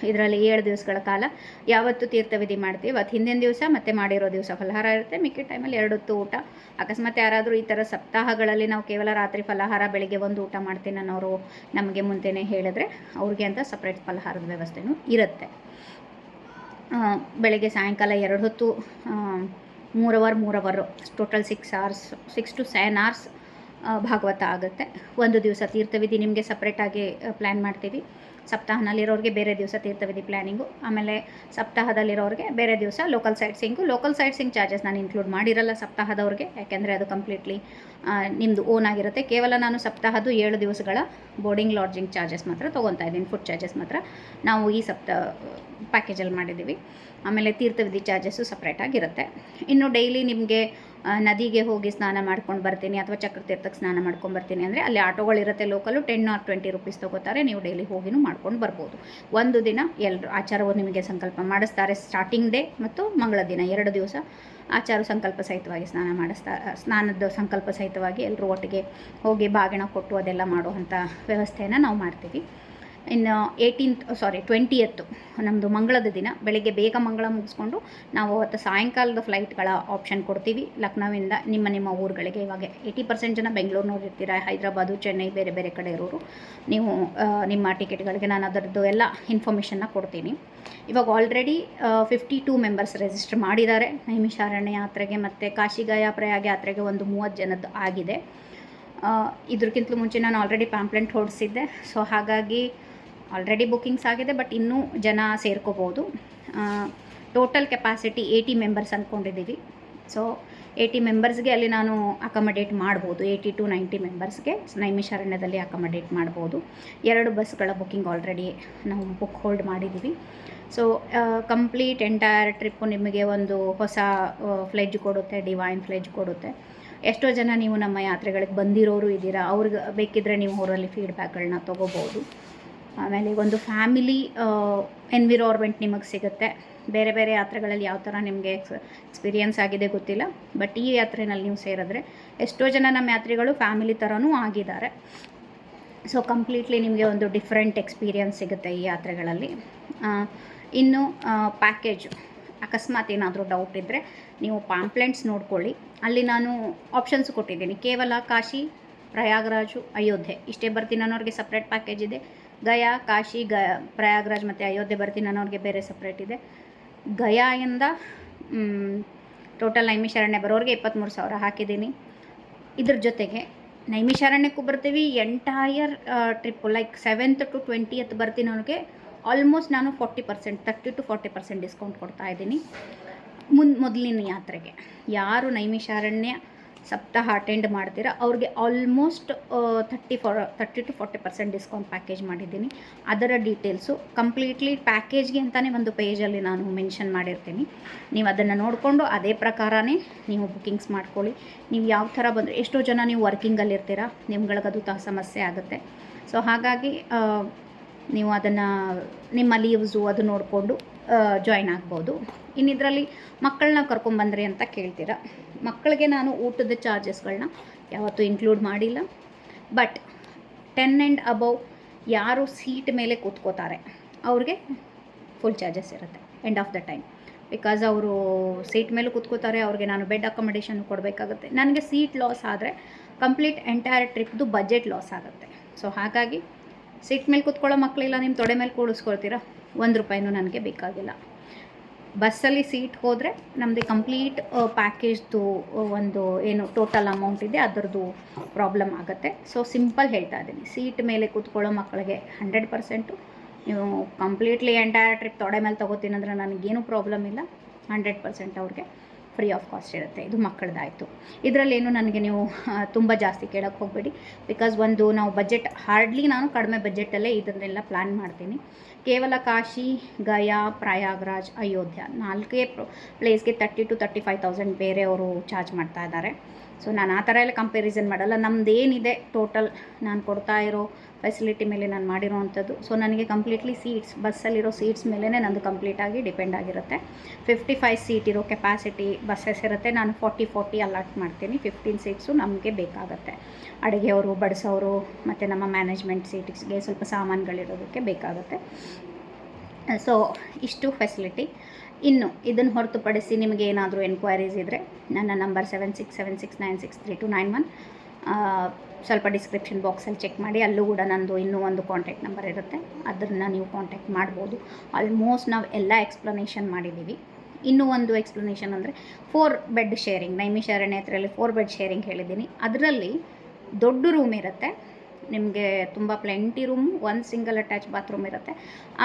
Speaker 1: ಇದರಲ್ಲಿ 7 ದಿವಸಗಳ ಕಾಲ ಯಾವತ್ತು ತೀರ್ಥವಿಧಿ ಮಾಡ್ತೀವಿ ಅವತ್ತು ಹಿಂದಿನ ದಿವಸ ಮತ್ತು ಮಾಡಿರೋ ದಿವಸ ಫಲಹಾರ ಇರುತ್ತೆ. ಮಿಕ್ಕಿದ ಟೈಮಲ್ಲಿ 2 ಹೊತ್ತು ಊಟ. ಅಕಸ್ಮಾತ್ ಯಾರಾದರೂ ಈ ಥರ ಸಪ್ತಾಹಗಳಲ್ಲಿ ನಾವು ಕೇವಲ ರಾತ್ರಿ ಫಲಹಾರ ಬೆಳಿಗ್ಗೆ ಒಂದು ಊಟ ಮಾಡ್ತೀನಿ ಅನ್ನೋರು ನಮಗೆ ಮುಂಚೆನೇ ಹೇಳಿದ್ರೆ ಅವ್ರಿಗೆ ಅಂತ ಸಪ್ರೇಟ್ ಫಲಹಾರದ ವ್ಯವಸ್ಥೆನೂ ಇರುತ್ತೆ. ಬೆಳಗ್ಗೆ ಸಾಯಂಕಾಲ 2 ಹೊತ್ತು 3 ಅವರ್ ಟೋಟಲ್ 6 to 7 hours ಭಾಗವತ ಆಗುತ್ತೆ. ಒಂದು ದಿವಸ ತೀರ್ಥವಿಧಿ ನಿಮಗೆ ಸಪ್ರೇಟಾಗಿ ಪ್ಲ್ಯಾನ್ ಮಾಡ್ತೀವಿ. ಸಪ್ತಾಹನಲ್ಲಿರೋರಿಗೆ ಬೇರೆ ದಿವಸ ತೀರ್ಥವಿಧಿ ಪ್ಲ್ಯಾನಿಂಗು, ಆಮೇಲೆ ಸಪ್ತಾಹದಲ್ಲಿರೋರಿಗೆ ಬೇರೆ ದಿವಸ ಲೋಕಲ್ ಸೈಟ್ ಸೀಯಿಂಗ್ ಚಾರ್ಜಸ್ ನಾನು ಇನ್ಕ್ಲೂಡ್ ಮಾಡಿರಲ್ಲ ಸಪ್ತಾಹದವ್ರಿಗೆ, ಯಾಕೆಂದರೆ ಅದು ಕಂಪ್ಲೀಟ್ಲಿ ನಿಮ್ಮದು ಓನ್ ಆಗಿರುತ್ತೆ. ಕೇವಲ ನಾನು ಸಪ್ತಾಹದ್ದು 7 ದಿವಸಗಳ ಬೋರ್ಡಿಂಗ್ ಲಾಡ್ಜಿಂಗ್ ಚಾರ್ಜಸ್ ಮಾತ್ರ ತೊಗೊತಾ ಇದ್ದೀನಿ. ಫುಡ್ ಚಾರ್ಜಸ್ ಮಾತ್ರ ನಾವು ಈ ಪ್ಯಾಕೇಜಲ್ಲಿ ಮಾಡಿದ್ದೀವಿ. ಆಮೇಲೆ ತೀರ್ಥವಿಧಿ ಚಾರ್ಜಸ್ಸು ಸಪ್ರೇಟಾಗಿರುತ್ತೆ. ಇನ್ನು ಡೈಲಿ ನಿಮಗೆ ನದಿಗೆ ಹೋಗಿ ಸ್ನಾನ ಮಾಡ್ಕೊಂಡು ಬರ್ತೀನಿ ಅಥವಾ ಚಕ್ರತೀರ್ಥಕ್ಕೆ ಸ್ನಾನ ಮಾಡ್ಕೊಂಡು ಬರ್ತೀನಿ ಅಂದರೆ ಅಲ್ಲಿ ಆಟೋಗಳಿರುತ್ತೆ ಲೋಕಲು, 10 or 20 ರೂಪೀಸ್ ತೊಗೋತಾರೆ. ನೀವು ಡೈಲಿ ಹೋಗಿನೂ ಮಾಡ್ಕೊಂಡು ಬರ್ಬೋದು. ಒಂದು ದಿನ ಎಲ್ಲರೂ ಆಚಾರವು ನಿಮಗೆ ಸಂಕಲ್ಪ ಮಾಡಿಸ್ತಾರೆ. ಸ್ಟಾರ್ಟಿಂಗ್ ಡೇ ಮತ್ತು ಮಂಗಳ ದಿನ 2 ದಿವಸ ಆಚಾರ ಸಂಕಲ್ಪ ಸಹಿತವಾಗಿ ಸ್ನಾನದ ಸಂಕಲ್ಪ ಸಹಿತವಾಗಿ ಎಲ್ಲರೂ ಒಟ್ಟಿಗೆ ಹೋಗಿ ಬಾಗಿಣ ಕೊಟ್ಟು ಅದೆಲ್ಲ ಮಾಡುವಂಥ ವ್ಯವಸ್ಥೆಯನ್ನು ನಾವು ಮಾಡ್ತೀವಿ. ಇನ್ನು 20th ನಮ್ಮದು ಮಂಗಳದ ದಿನ ಬೆಳಗ್ಗೆ ಬೇಗ ಮಂಗಳ ಮುಗಿಸ್ಕೊಂಡು ನಾವು ಅವತ್ತು ಸಾಯಂಕಾಲದ ಫ್ಲೈಟ್ಗಳ ಆಪ್ಷನ್ ಕೊಡ್ತೀವಿ ಲಕ್ನೋವಿಂದ ನಿಮ್ಮ ಊರುಗಳಿಗೆ. ಇವಾಗ 80% ಜನ ಬೆಂಗಳೂರಿನವ್ರು ಇರ್ತೀರ, ಹೈದರಾಬಾದು, ಚೆನ್ನೈ, ಬೇರೆ ಬೇರೆ ಕಡೆ ಇರೋರು. ನೀವು ನಿಮ್ಮ ಟಿಕೆಟ್ಗಳಿಗೆ ನಾನು ಅದರದ್ದು ಎಲ್ಲ ಇನ್ಫಾರ್ಮೇಷನ್ನ ಕೊಡ್ತೀನಿ. ಇವಾಗ ಆಲ್ರೆಡಿ 52 ಮೆಂಬರ್ಸ್ ರಿಜಿಸ್ಟರ್ ಮಾಡಿದ್ದಾರೆ ನೈಮಿಷಾರಣ್ಯ ಯಾತ್ರೆಗೆ, ಮತ್ತು ಕಾಶಿ ಗಯಾ ಪ್ರಯಾಗ್ ಯಾತ್ರೆಗೆ ಒಂದು 30 ಜನದ್ದು ಆಗಿದೆ. ಇದಕ್ಕಿಂತಲೂ ಮುಂಚೆ ನಾನು ಆಲ್ರೆಡಿ ಪ್ಯಾಂಪ್ಲೆಂಟ್ ಹೊರಡಿಸಿದ್ದೆ. ಸೊ ಹಾಗಾಗಿ ಆಲ್ರೆಡಿ ಬುಕ್ಕಿಂಗ್ಸ್ ಆಗಿದೆ, ಬಟ್ ಇನ್ನೂ ಜನ ಸೇರ್ಕೋಬೋದು. ಟೋಟಲ್ ಕೆಪಾಸಿಟಿ 80 ಮೆಂಬರ್ಸ್ ಅಂದ್ಕೊಂಡಿದ್ದೀವಿ. ಸೊ 80 ಮೆಂಬರ್ಸ್ಗೆ ಅಲ್ಲಿ ನಾನು ಅಕಮಡೇಟ್ ಮಾಡ್ಬೋದು. 80 to 90 ಮೆಂಬರ್ಸ್ಗೆ ನೈಮಿಷಾರಣ್ಯದಲ್ಲಿ ಅಕಮಡೇಟ್ ಮಾಡ್ಬೋದು. 2 ಬಸ್ಗಳ ಬುಕ್ಕಿಂಗ್ ಆಲ್ರೆಡಿ ನಾವು ಬುಕ್ ಹೋಲ್ಡ್ ಮಾಡಿದ್ದೀವಿ. ಸೊ ಕಂಪ್ಲೀಟ್ ಎಂಟೈರ್ ಟ್ರಿಪ್ಪು ನಿಮಗೆ ಒಂದು ಹೊಸ ಫ್ಲೆಜ್ ಕೊಡುತ್ತೆ, ಡಿವೈನ್ ಫ್ಲೆಜ್ ಕೊಡುತ್ತೆ. ಎಷ್ಟೋ ಜನ ನೀವು ನಮ್ಮ ಯಾತ್ರೆಗಳಿಗೆ ಬಂದಿರೋರು ಇದ್ದೀರಾ, ಅವ್ರಿಗೆ ಬೇಕಿದ್ದರೆ ನೀವು ಅವರಲ್ಲಿ ಫೀಡ್ಬ್ಯಾಕ್ಗಳನ್ನ ತೊಗೋಬೋದು. ಆಮೇಲೆ ಒಂದು ಫ್ಯಾಮಿಲಿ ಎನ್ವಿರಾನ್ಮೆಂಟ್ ನಿಮಗೆ ಸಿಗುತ್ತೆ. ಬೇರೆ ಬೇರೆ ಯಾತ್ರೆಗಳಲ್ಲಿ ಯಾವ ಥರ ನಿಮಗೆ ಎಕ್ಸ್ಪೀರಿಯನ್ಸ್ ಆಗಿದೆ ಗೊತ್ತಿಲ್ಲ, ಬಟ್ ಈ ಯಾತ್ರೆಯಲ್ಲಿ ನೀವು ಸೇರಿದ್ರೆ ಎಷ್ಟೋ ಜನ ನಮ್ಮ ಯಾತ್ರಿಗಳು ಫ್ಯಾಮಿಲಿ ಥರನೂ ಆಗಿದ್ದಾರೆ. ಸೊ ಕಂಪ್ಲೀಟ್ಲಿ ನಿಮಗೆ ಒಂದು ಡಿಫ್ರೆಂಟ್ ಎಕ್ಸ್ಪೀರಿಯನ್ಸ್ ಸಿಗುತ್ತೆ ಈ ಯಾತ್ರೆಗಳಲ್ಲಿ. ಇನ್ನು ಪ್ಯಾಕೇಜು ಅಕಸ್ಮಾತ್ ಏನಾದರೂ ಡೌಟ್ ಇದ್ದರೆ ನೀವು ಪಾಂಪ್ಲೆಂಟ್ಸ್ ನೋಡ್ಕೊಳ್ಳಿ. ಅಲ್ಲಿ ನಾನು ಆಪ್ಷನ್ಸ್ ಕೊಟ್ಟಿದ್ದೀನಿ. ಕೇವಲ ಕಾಶಿ, ಪ್ರಯಾಗ್ರಾಜು, ಅಯೋಧ್ಯೆ ಇಷ್ಟೇ ಬರ್ತೀನಿ ಅನ್ನೋರಿಗೆ ಸಪ್ರೇಟ್ ಪ್ಯಾಕೇಜ್ ಇದೆ. ಗಯಾ, ಕಾಶಿ, ಪ್ರಯಾಗ್ರಾಜ್ ಮತ್ತು ಅಯೋಧ್ಯೆ ಬರ್ತೀನಿ ಅನ್ನೋರಿಗೆ ಬೇರೆ ಸಪ್ರೇಟ್ ಇದೆ. ಗಯಾಯಿಂದ ಟೋಟಲ್ ನೈಮಿಷಾರಣ್ಯ ಬರೋರಿಗೆ 23,000 ಹಾಕಿದ್ದೀನಿ. ಇದ್ರ ಜೊತೆಗೆ ನೈಮಿಷಾರಣ್ಯಕ್ಕೂ ಬರ್ತೀವಿ. Entire trip like 7th to 20th ಬರ್ತೀನಿ ಅನ್ನೋರಿಗೆ ಆಲ್ಮೋಸ್ಟ್ ನಾನು 40%, 30 to 40% ಡಿಸ್ಕೌಂಟ್ ಕೊಡ್ತಾ ಇದ್ದೀನಿ ಮೊದಲಿನ ಯಾತ್ರೆಗೆ. ಯಾರು ನೈಮಿಷಾರಣ್ಯ ಸಪ್ತಾಹ ಅಟೆಂಡ್ ಮಾಡ್ತೀರಾ ಅವ್ರಿಗೆ ಆಲ್ಮೋಸ್ಟ್ 30-40% ಡಿಸ್ಕೌಂಟ್ ಪ್ಯಾಕೇಜ್ ಮಾಡಿದ್ದೀನಿ. ಅದರ ಡೀಟೇಲ್ಸು ಕಂಪ್ಲೀಟ್ಲಿ ಪ್ಯಾಕೇಜ್ಗೆ ಅಂತಲೇ ಒಂದು ಪೇಜಲ್ಲಿ ನಾನು ಮೆನ್ಷನ್ ಮಾಡಿರ್ತೀನಿ. ನೀವು ಅದನ್ನು ನೋಡಿಕೊಂಡು ಅದೇ ಪ್ರಕಾರನೇ ನೀವು ಬುಕ್ಕಿಂಗ್ಸ್ ಮಾಡ್ಕೊಳ್ಳಿ. ನೀವು ಯಾವ ಥರ ಬಂದರೆ, ಎಷ್ಟೋ ಜನ ನೀವು ವರ್ಕಿಂಗಲ್ಲಿರ್ತೀರ, ನಿಮ್ಗಳಿಗದು ಸಮಸ್ಯೆ ಆಗುತ್ತೆ. ಸೊ ಹಾಗಾಗಿ ನೀವು ಅದನ್ನು ನಿಮ್ಮ ಲೀವ್ಸು ಅದು ನೋಡಿಕೊಂಡು ಜಾಯ್ನ್ ಆಗ್ಬೋದು. ಇನ್ನಿದರಲ್ಲಿ ಮಕ್ಕಳನ್ನ ಕರ್ಕೊಂಬಂದ್ರಿ ಅಂತ ಕೇಳ್ತೀರಾ. ಮಕ್ಕಳಿಗೆ ನಾನು ಊಟದ ಚಾರ್ಜಸ್ಗಳನ್ನ ಯಾವತ್ತೂ ಇನ್ಕ್ಲೂಡ್ ಮಾಡಿಲ್ಲ. ಬಟ್ 10 ಆ್ಯಂಡ್ ಅಬೌವ್ ಯಾರು ಸೀಟ್ ಮೇಲೆ ಕೂತ್ಕೋತಾರೆ ಅವ್ರಿಗೆ ಫುಲ್ ಚಾರ್ಜಸ್ ಇರುತ್ತೆ end of the time. Because ಅವರು ಸೀಟ್ ಮೇಲೂ ಕೂತ್ಕೋತಾರೆ, ಅವ್ರಿಗೆ ನಾನು ಬೆಡ್ ಅಕೊಮಡೇಷನ್ ಕೊಡಬೇಕಾಗುತ್ತೆ. ನನಗೆ ಸೀಟ್ ಲಾಸ್ ಆದರೆ ಕಂಪ್ಲೀಟ್ ಎಂಟೈರ್ ಟ್ರಿಪ್ದು ಬಜೆಟ್ ಲಾಸ್ ಆಗುತ್ತೆ. ಸೊ ಹಾಗಾಗಿ ಸೀಟ್ ಮೇಲೆ ಕೂತ್ಕೊಳ್ಳೋ ಮಕ್ಕಳಿಲ್ಲ, ನಿಮ್ಮ ತೊಡೆ ಮೇಲೆ ಕೂಡಿಸ್ಕೊಳ್ತೀರಾ, ₹1 ನನಗೆ ಬೇಕಾಗಿಲ್ಲ. ಬಸ್ಸಲ್ಲಿ ಸೀಟ್ ಹೋದರೆ ನಮ್ಮದು ಕಂಪ್ಲೀಟ್ ಪ್ಯಾಕೇಜ್ದು ಒಂದು ಏನು ಟೋಟಲ್ ಅಮೌಂಟ್ ಇದೆ ಅದರದ್ದು ಪ್ರಾಬ್ಲಮ್ ಆಗುತ್ತೆ. ಸೊ ಸಿಂಪಲ್ ಹೇಳ್ತಾ ಇದ್ದೀನಿ, ಸೀಟ್ ಮೇಲೆ ಕೂತ್ಕೊಳ್ಳೋ ಮಕ್ಕಳಿಗೆ 100%, ನೀವು ಕಂಪ್ಲೀಟ್ಲಿ ಎಂಟೈರ್ ಟ್ರಿಪ್ ತೊಡೆ ಮೇಲೆ ತೊಗೋತೀನಿ ಅಂದರೆ ನನಗೇನು ಪ್ರಾಬ್ಲಮ್ ಇಲ್ಲ. 100% ಅವ್ರಿಗೆ ಫ್ರೀ ಆಫ್ ಕಾಸ್ಟ್ ಇರುತ್ತೆ. ಇದು ಮಕ್ಕಳದಾಯಿತು. ಇದರಲ್ಲೇನು ನನಗೆ ನೀವು ತುಂಬ ಜಾಸ್ತಿ ಕೇಳೋಕ್ಕೆ ಹೋಗಬೇಡಿ. ಬಿಕಾಸ್ ಒಂದು ನಾವು ಬಜೆಟ್ ಹಾರ್ಡ್ಲಿ ನಾನು ಕಡಿಮೆ ಬಜೆಟಲ್ಲೇ ಇದನ್ನೆಲ್ಲ ಪ್ಲ್ಯಾನ್ ಮಾಡ್ತೀನಿ. ಕೇವಲ ಕಾಶಿ, ಗಯಾ, ಪ್ರಯಾಗ್ರಾಜ್, ಅಯೋಧ್ಯ 4 ಪ್ಲೇಸ್ಗೆ 30,000-35,000 ಬೇರೆಯವರು ಚಾರ್ಜ್ ಮಾಡ್ತಾ ಇದ್ದಾರೆ. ಸೊ ನಾನು ಆ ಥರ ಎಲ್ಲ ಕಂಪ್ಯಾರಿಸನ್ ಮಾಡಲ್ಲ. ನಮ್ಮದೇನಿದೆ ಟೋಟಲ್ ನಾನು ಕೊಡ್ತಾ ಇರೋ ಫೆಸಿಲಿಟಿ ಮೇಲೆ ನಾನು ಮಾಡಿರೋ ಅಂಥದ್ದು. ಸೊ ನನಗೆ ಕಂಪ್ಲೀಟ್ಲಿ ಸೀಟ್ಸ್, ಬಸ್ಸಲ್ಲಿರೋ ಸೀಟ್ಸ್ ಮೇಲೇ ನಂದು ಕಂಪ್ಲೀಟಾಗಿ ಡಿಪೆಂಡ್ ಆಗಿರುತ್ತೆ. 55 ಸೀಟ್ ಇರೋ ಕೆಪಾಸಿಟಿ ಬಸ್ಸಸ್ ಇರುತ್ತೆ. ನಾನು 40 ಅಲಾಟ್ ಮಾಡ್ತೀನಿ. 15 ಸೀಟ್ಸು ನಮಗೆ ಬೇಕಾಗುತ್ತೆ. ಅಡುಗೆಯವರು, ಬಡಿಸೋರು ಮತ್ತು ನಮ್ಮ ಮ್ಯಾನೇಜ್ಮೆಂಟ್ ಸೀಟಿಗೆ ಸ್ವಲ್ಪ ಸಾಮಾನುಗಳಿರೋದಕ್ಕೆ ಬೇಕಾಗುತ್ತೆ. ಸೊ ಇಷ್ಟು ಫೆಸಿಲಿಟಿ. ಇನ್ನು ಇದನ್ನು ಹೊರತುಪಡಿಸಿ ನಿಮಗೆ ಏನಾದರೂ ಎನ್ಕ್ವೈರೀಸ್ ಇದ್ದರೆ ನನ್ನ ನಂಬರ್ 7676963291 ಸ್ವಲ್ಪ ಡಿಸ್ಕ್ರಿಪ್ಷನ್ ಬಾಕ್ಸಲ್ಲಿ ಚೆಕ್ ಮಾಡಿ. ಅಲ್ಲೂ ಕೂಡ ನಂದು ಇನ್ನೂ ಒಂದು ಕಾಂಟ್ಯಾಕ್ಟ್ ನಂಬರ್ ಇರುತ್ತೆ, ಅದನ್ನು ನೀವು ಕಾಂಟ್ಯಾಕ್ಟ್ ಮಾಡ್ಬೋದು. ಆಲ್ಮೋಸ್ಟ್ ನಾವು ಎಲ್ಲ ಎಕ್ಸ್ಪ್ಲನೇಷನ್ ಮಾಡಿದ್ದೀವಿ. ಇನ್ನೂ ಒಂದು ಎಕ್ಸ್ಪ್ಲನೇಷನ್ ಅಂದರೆ 4 ಬೆಡ್ ಶೇರಿಂಗ್, ನೈಮಿಷಾರಣ್ಯ ಹತ್ರದಲ್ಲಿ 4 ಬೆಡ್ ಶೇರಿಂಗ್ ಹೇಳಿದ್ದೀನಿ. ಅದರಲ್ಲಿ ದೊಡ್ಡ ರೂಮ್ ಇರುತ್ತೆ ನಿಮಗೆ, ತುಂಬ plenty room, 1 single attach bathroom ಇರುತ್ತೆ.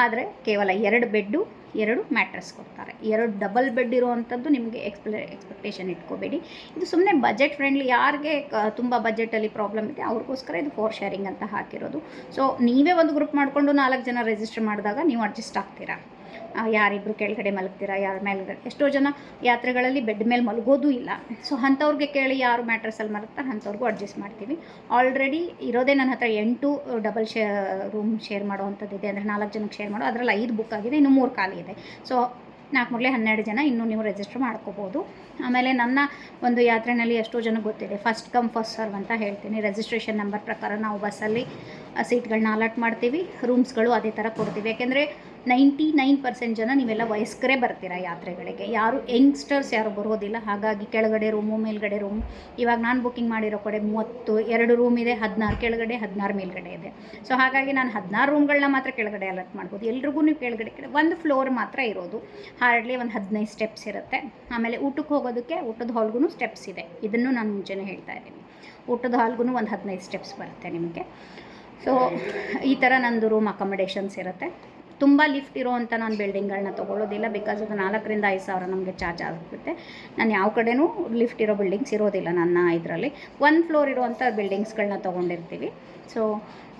Speaker 1: ಆದರೆ ಕೇವಲ 2 ಬೆಡ್ಡು, 2 ಮ್ಯಾಟ್ರಸ್ ಕೊಡ್ತಾರೆ. 2 ಡಬಲ್ ಬೆಡ್ ಇರುವಂಥದ್ದು ನಿಮಗೆ ಎಕ್ಸ್ಪೆಕ್ಟೇಷನ್ ಇಟ್ಕೋಬೇಡಿ. ಇದು ಸುಮ್ಮನೆ ಬಜೆಟ್ ಫ್ರೆಂಡ್ಲಿ, ಯಾರಿಗೆ ತುಂಬ ಬಜೆಟಲ್ಲಿ ಪ್ರಾಬ್ಲಮ್ ಇದೆ ಅವ್ರಿಗೋಸ್ಕರ ಇದು 4 ಶೇರಿಂಗ್ ಅಂತ ಹಾಕಿರೋದು. ಸೊ ನೀವೇ ಒಂದು ಗ್ರೂಪ್ ಮಾಡಿಕೊಂಡು 4 ಜನ ರಿಜಿಸ್ಟರ್ ಮಾಡಿದಾಗ ನೀವು ಅಡ್ಜಸ್ಟ್ ಆಗ್ತೀರಾ. ಯಾರಿಬ್ಬರು ಕೆಳಗಡೆ ಮಲಗ್ತೀರಾ, ಯಾರು ಮೇಲ್ಗಡೆ. ಎಷ್ಟೋ ಜನ ಯಾತ್ರೆಗಳಲ್ಲಿ ಬೆಡ್ ಮೇಲೆ ಮಲಗೋದೂ ಇಲ್ಲ. ಸೊ ಅಂಥವ್ರಿಗೆ ಕೇಳಿ ಯಾರು ಮ್ಯಾಟ್ರಸಲ್ಲಿ ಮಲಗ್ತಾರೆ ಅಂಥವ್ರಿಗೂ ಅಡ್ಜಸ್ಟ್ ಮಾಡ್ತೀವಿ. ಆಲ್ರೆಡಿ ಇರೋದೇ ನನ್ನ ಹತ್ರ 8 ಡಬಲ್ ರೂಮ್ ಶೇರ್ ಮಾಡುವಂಥದ್ದಿದೆ. ಅಂದರೆ 4 ಜನಕ್ಕೆ ಶೇರ್ ಮಾಡೋ, ಅದರಲ್ಲಿ 5 ಬುಕ್ ಆಗಿದೆ, ಇನ್ನು 3 ಖಾಲಿ ಇದೆ. ಸೊ 4 12 ಜನ ಇನ್ನೂ ನೀವು ರಿಜಿಸ್ಟರ್ ಮಾಡ್ಕೋಬೋದು. ಆಮೇಲೆ ನನ್ನ ಒಂದು ಯಾತ್ರೆಯಲ್ಲಿ ಎಷ್ಟೋ ಜನಕ್ಕೆ ಗೊತ್ತಿದೆ, ಫಸ್ಟ್ ಕಮ್ ಫಸ್ಟ್ ಸರ್ವ್ ಅಂತ ಹೇಳ್ತೀನಿ. ರಿಜಿಸ್ಟ್ರೇಷನ್ ನಂಬರ್ ಪ್ರಕಾರ ನಾವು ಬಸ್ಸಲ್ಲಿ ಸೀಟ್ಗಳನ್ನ ಅಲಾಟ್ ಮಾಡ್ತೀವಿ, ರೂಮ್ಸ್ಗಳು ಅದೇ ಥರ ಕೊಡ್ತೀವಿ. ಯಾಕೆಂದರೆ 99% ಜನ ನೀವೆಲ್ಲ ವಯಸ್ಕರೇ ಬರ್ತೀರಾ ಯಾತ್ರೆಗಳಿಗೆ, ಯಾರು ಯಂಗ್ಸ್ಟರ್ಸ್ ಯಾರು ಬರೋದಿಲ್ಲ. ಹಾಗಾಗಿ ಕೆಳಗಡೆ ರೂಮು, ಮೇಲ್ಗಡೆ ರೂಮು. ಇವಾಗ ನಾನು ಬುಕ್ಕಿಂಗ್ ಮಾಡಿರೋ ಕಡೆ 32 ರೂಮ್ ಇದೆ, 16 ಕೆಳಗಡೆ, 16 ಮೇಲ್ಗಡೆ ಇದೆ. ಸೊ ಹಾಗಾಗಿ ನಾನು 16 ರೂಮ್ಗಳನ್ನ ಮಾತ್ರ ಕೆಳಗಡೆ ಅಲಾಟ್ ಮಾಡ್ಬೋದು. ಎಲ್ರಿಗೂ ನೀವು ಕೆಳಗಡೆ ಒಂದು ಫ್ಲೋರ್ ಮಾತ್ರ ಇರೋದು. ಹಾರ್ಡ್ಲಿ ಒಂದು 15 ಸ್ಟೆಪ್ಸ್ ಇರುತ್ತೆ. ಆಮೇಲೆ ಊಟಕ್ಕೆ ಹೋಗೋದಕ್ಕೆ ಊಟದ ಹಾಲ್ಗೂ ಸ್ಟೆಪ್ಸ್ ಇದೆ. ಇದನ್ನು ನಾನು ಮುಂಚೆನೇ ಹೇಳ್ತಾ ಇದ್ದೀನಿ. ಊಟದ ಹಾಲ್ಗೂ ಒಂದು 15 ಸ್ಟೆಪ್ಸ್ ಬರುತ್ತೆ ನಿಮಗೆ. ಸೊ ಈ ಥರ ನಂದು ರೂಮ್ ಅಕೊಮಡೇಷನ್ಸ್ ಇರುತ್ತೆ. ತುಂಬ ಲಿಫ್ಟ್ ಇರೋವಂಥ ನಾನು ಬಿಲ್ಡಿಂಗ್ಗಳನ್ನ ತೊಗೊಳ್ಳೋದಿಲ್ಲ. ಬಿಕಾಸ್ ಅದು 4,000-5,000 ನಮಗೆ ಚಾರ್ಜ್ ಆಗುತ್ತೆ. ನಾನು ಯಾವ ಕಡೆನೂ ಲಿಫ್ಟ್ ಇರೋ ಬಿಲ್ಡಿಂಗ್ಸ್ ಇರೋದಿಲ್ಲ ನನ್ನ ಇದರಲ್ಲಿ. 1 ಫ್ಲೋರ್ ಇರುವಂಥ ಬಿಲ್ಡಿಂಗ್ಸ್ಗಳನ್ನ ತೊಗೊಂಡಿರ್ತೀವಿ. ಸೊ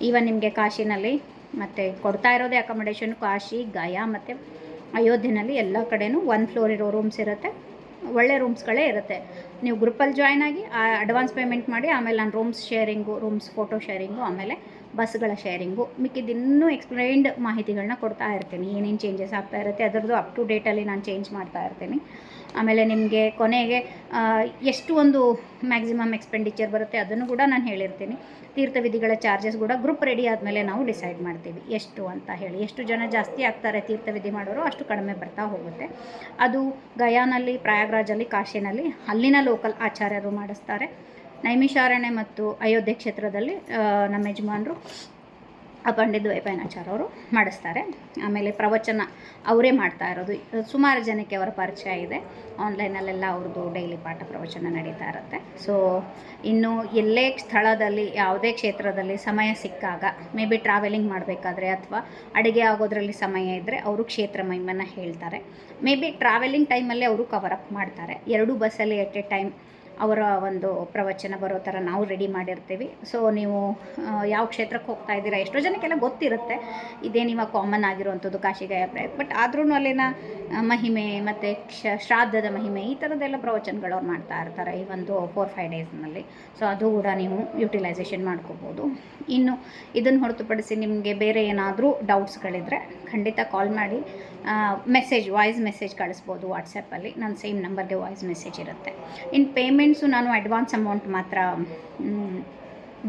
Speaker 1: ಈವನ್ ನಿಮಗೆ ಕಾಶಿನಲ್ಲಿ ಮತ್ತು ಕೊಡ್ತಾ ಇರೋದೇ ಅಕೊಮಡೇಷನ್, ಕಾಶಿ, ಗಯಾ ಮತ್ತು ಅಯೋಧ್ಯೆಯಲ್ಲಿ ಎಲ್ಲ ಕಡೆನೂ 1 ಫ್ಲೋರ್ ಇರೋ ರೂಮ್ಸ್ ಇರುತ್ತೆ. ಒಳ್ಳೆ ರೂಮ್ಸ್ಗಳೇ ಇರುತ್ತೆ. ನೀವು ಗ್ರೂಪಲ್ಲಿ ಜಾಯ್ನ್ ಆಗಿ ಅಡ್ವಾನ್ಸ್ ಪೇಮೆಂಟ್ ಮಾಡಿ, ಆಮೇಲೆ ನಾನು rooms sharing, rooms photo sharing, ಆಮೇಲೆ ಬಸ್ಗಳ ಶೇರಿಂಗು, ಮಿಕ್ಕಿದ್ದು ಇನ್ನೂ ಎಕ್ಸ್ಪ್ಲೈನ್ಡ್ ಮಾಹಿತಿಗಳನ್ನ ಕೊಡ್ತಾ ಇರ್ತೀನಿ. ಏನೇನು ಚೇಂಜಸ್ ಆಗ್ತಾ ಇರುತ್ತೆ ಅದರದ್ದು ಅಪ್ ಟು ಡೇಟಲ್ಲಿ ನಾನು ಚೇಂಜ್ ಮಾಡ್ತಾ ಇರ್ತೀನಿ. ಆಮೇಲೆ ನಿಮಗೆ ಕೊನೆಗೆ ಎಷ್ಟು ಒಂದು ಮ್ಯಾಕ್ಸಿಮಮ್ ಎಕ್ಸ್ಪೆಂಡಿಚರ್ ಬರುತ್ತೆ ಅದನ್ನು ಕೂಡ ನಾನು ಹೇಳಿರ್ತೀನಿ. ತೀರ್ಥವಿಧಿಗಳ ಚಾರ್ಜಸ್ ಕೂಡ ಗ್ರೂಪ್ ರೆಡಿ ಆದಮೇಲೆ ನಾವು ಡಿಸೈಡ್ ಮಾಡ್ತೀವಿ ಎಷ್ಟು ಅಂತ ಹೇಳಿ. ಎಷ್ಟು ಜನ ಜಾಸ್ತಿ ಆಗ್ತಾರೆ ತೀರ್ಥವಿಧಿ ಮಾಡೋರು ಅಷ್ಟು ಕಡಿಮೆ ಬರ್ತಾ ಹೋಗುತ್ತೆ. ಅದು ಗಯಾನಲ್ಲಿ, ಪ್ರಯಾಗ್ರಾಜಲ್ಲಿ, ಕಾಶಿನಲ್ಲಿ ಅಲ್ಲಿನ ಲೋಕಲ್ ಆಚಾರ್ಯರು ಮಾಡಿಸ್ತಾರೆ. ನೈಮಿಷಾರಣ್ಯ ಮತ್ತು ಅಯೋಧ್ಯೆ ಕ್ಷೇತ್ರದಲ್ಲಿ ನಮ್ಮ ಯಜಮಾನರು ಪಂಡಿತ್ ದ್ವೈಪಾಯನಾಚಾರ್ಯ ಅವರು ಮಾಡಿಸ್ತಾರೆ. ಆಮೇಲೆ ಪ್ರವಚನ ಅವರೇ ಮಾಡ್ತಾ ಇರೋದು. ಸುಮಾರು ಜನಕ್ಕೆ ಅವರ ಪರಿಚಯ ಇದೆ. ಆನ್ಲೈನಲ್ಲೆಲ್ಲ ಅವ್ರದ್ದು ಡೈಲಿ ಪಾಠ ಪ್ರವಚನ ನಡೀತಾ ಇರುತ್ತೆ. ಸೊ ಇನ್ನು ಎಲ್ಲೇ ಸ್ಥಳದಲ್ಲಿ, ಯಾವುದೇ ಕ್ಷೇತ್ರದಲ್ಲಿ ಸಮಯ ಸಿಕ್ಕಾಗ, ಮೇ ಬಿ ಟ್ರಾವೆಲಿಂಗ್ ಮಾಡಬೇಕಾದ್ರೆ ಅಥವಾ ಅಡುಗೆ ಆಗೋದ್ರಲ್ಲಿ ಸಮಯ ಇದ್ದರೆ ಅವರು ಕ್ಷೇತ್ರ ಮಹಿಮೆನ ಹೇಳ್ತಾರೆ. ಮೇ ಬಿ ಟ್ರಾವೆಲಿಂಗ್ ಟೈಮಲ್ಲಿ ಅವರು ಕವರ್ ಅಪ್ ಮಾಡ್ತಾರೆ. 2 ಬಸ್ಸಲ್ಲಿ ಎಟ್ ಎ ಟೈಮ್ ಅವರ ಒಂದು ಪ್ರವಚನ ಬರೋ ಥರ ನಾವು ರೆಡಿ ಮಾಡಿರ್ತೀವಿ. ಸೊ ನೀವು ಯಾವ ಕ್ಷೇತ್ರಕ್ಕೆ ಹೋಗ್ತಾ ಇದ್ದೀರಾ, ಎಷ್ಟೋ ಜನಕ್ಕೆಲ್ಲ ಗೊತ್ತಿರುತ್ತೆ ಇದೇನಿವಾಗ ಕಾಮನ್ ಆಗಿರುವಂಥದ್ದು ಕಾಶಿಗಯ ಪ್ರಯಾಗ್, ಬಟ್ ಆದ್ರೂ ಅಲ್ಲಿನ ಮಹಿಮೆ ಮತ್ತು ಶ್ರಾದ್ದದ ಮಹಿಮೆ ಈ ಥರದ್ದೆಲ್ಲ ಪ್ರವಚನಗಳು ಅವ್ರು ಮಾಡ್ತಾ ಇರ್ತಾರೆ ಈ ಒಂದು 4-5 ಡೇಸ್ನಲ್ಲಿ. ಸೊ ಅದು ಕೂಡ ನೀವು ಯುಟಿಲೈಸೇಷನ್ ಮಾಡ್ಕೋಬೋದು. ಇನ್ನು ಇದನ್ನು ಹೊರತುಪಡಿಸಿ ನಿಮಗೆ ಬೇರೆ ಏನಾದರೂ ಡೌಟ್ಸ್ಗಳಿದ್ದರೆ ಖಂಡಿತ ಕಾಲ್ ಮಾಡಿ, ವಾಯ್ಸ್ ಮೆಸೇಜ್ ಕಳಿಸ್ಬೋದು ವಾಟ್ಸಪ್ಪಲ್ಲಿ. ನನ್ನ ಸೇಮ್ ನಂಬರ್ಗೆ ವಾಯ್ಸ್ ಮೆಸೇಜ್ ಇರುತ್ತೆ. ಇನ್ನು ಪೇಮೆಂಟ್ಸು ನಾನು ಅಡ್ವಾನ್ಸ್ ಅಮೌಂಟ್ ಮಾತ್ರ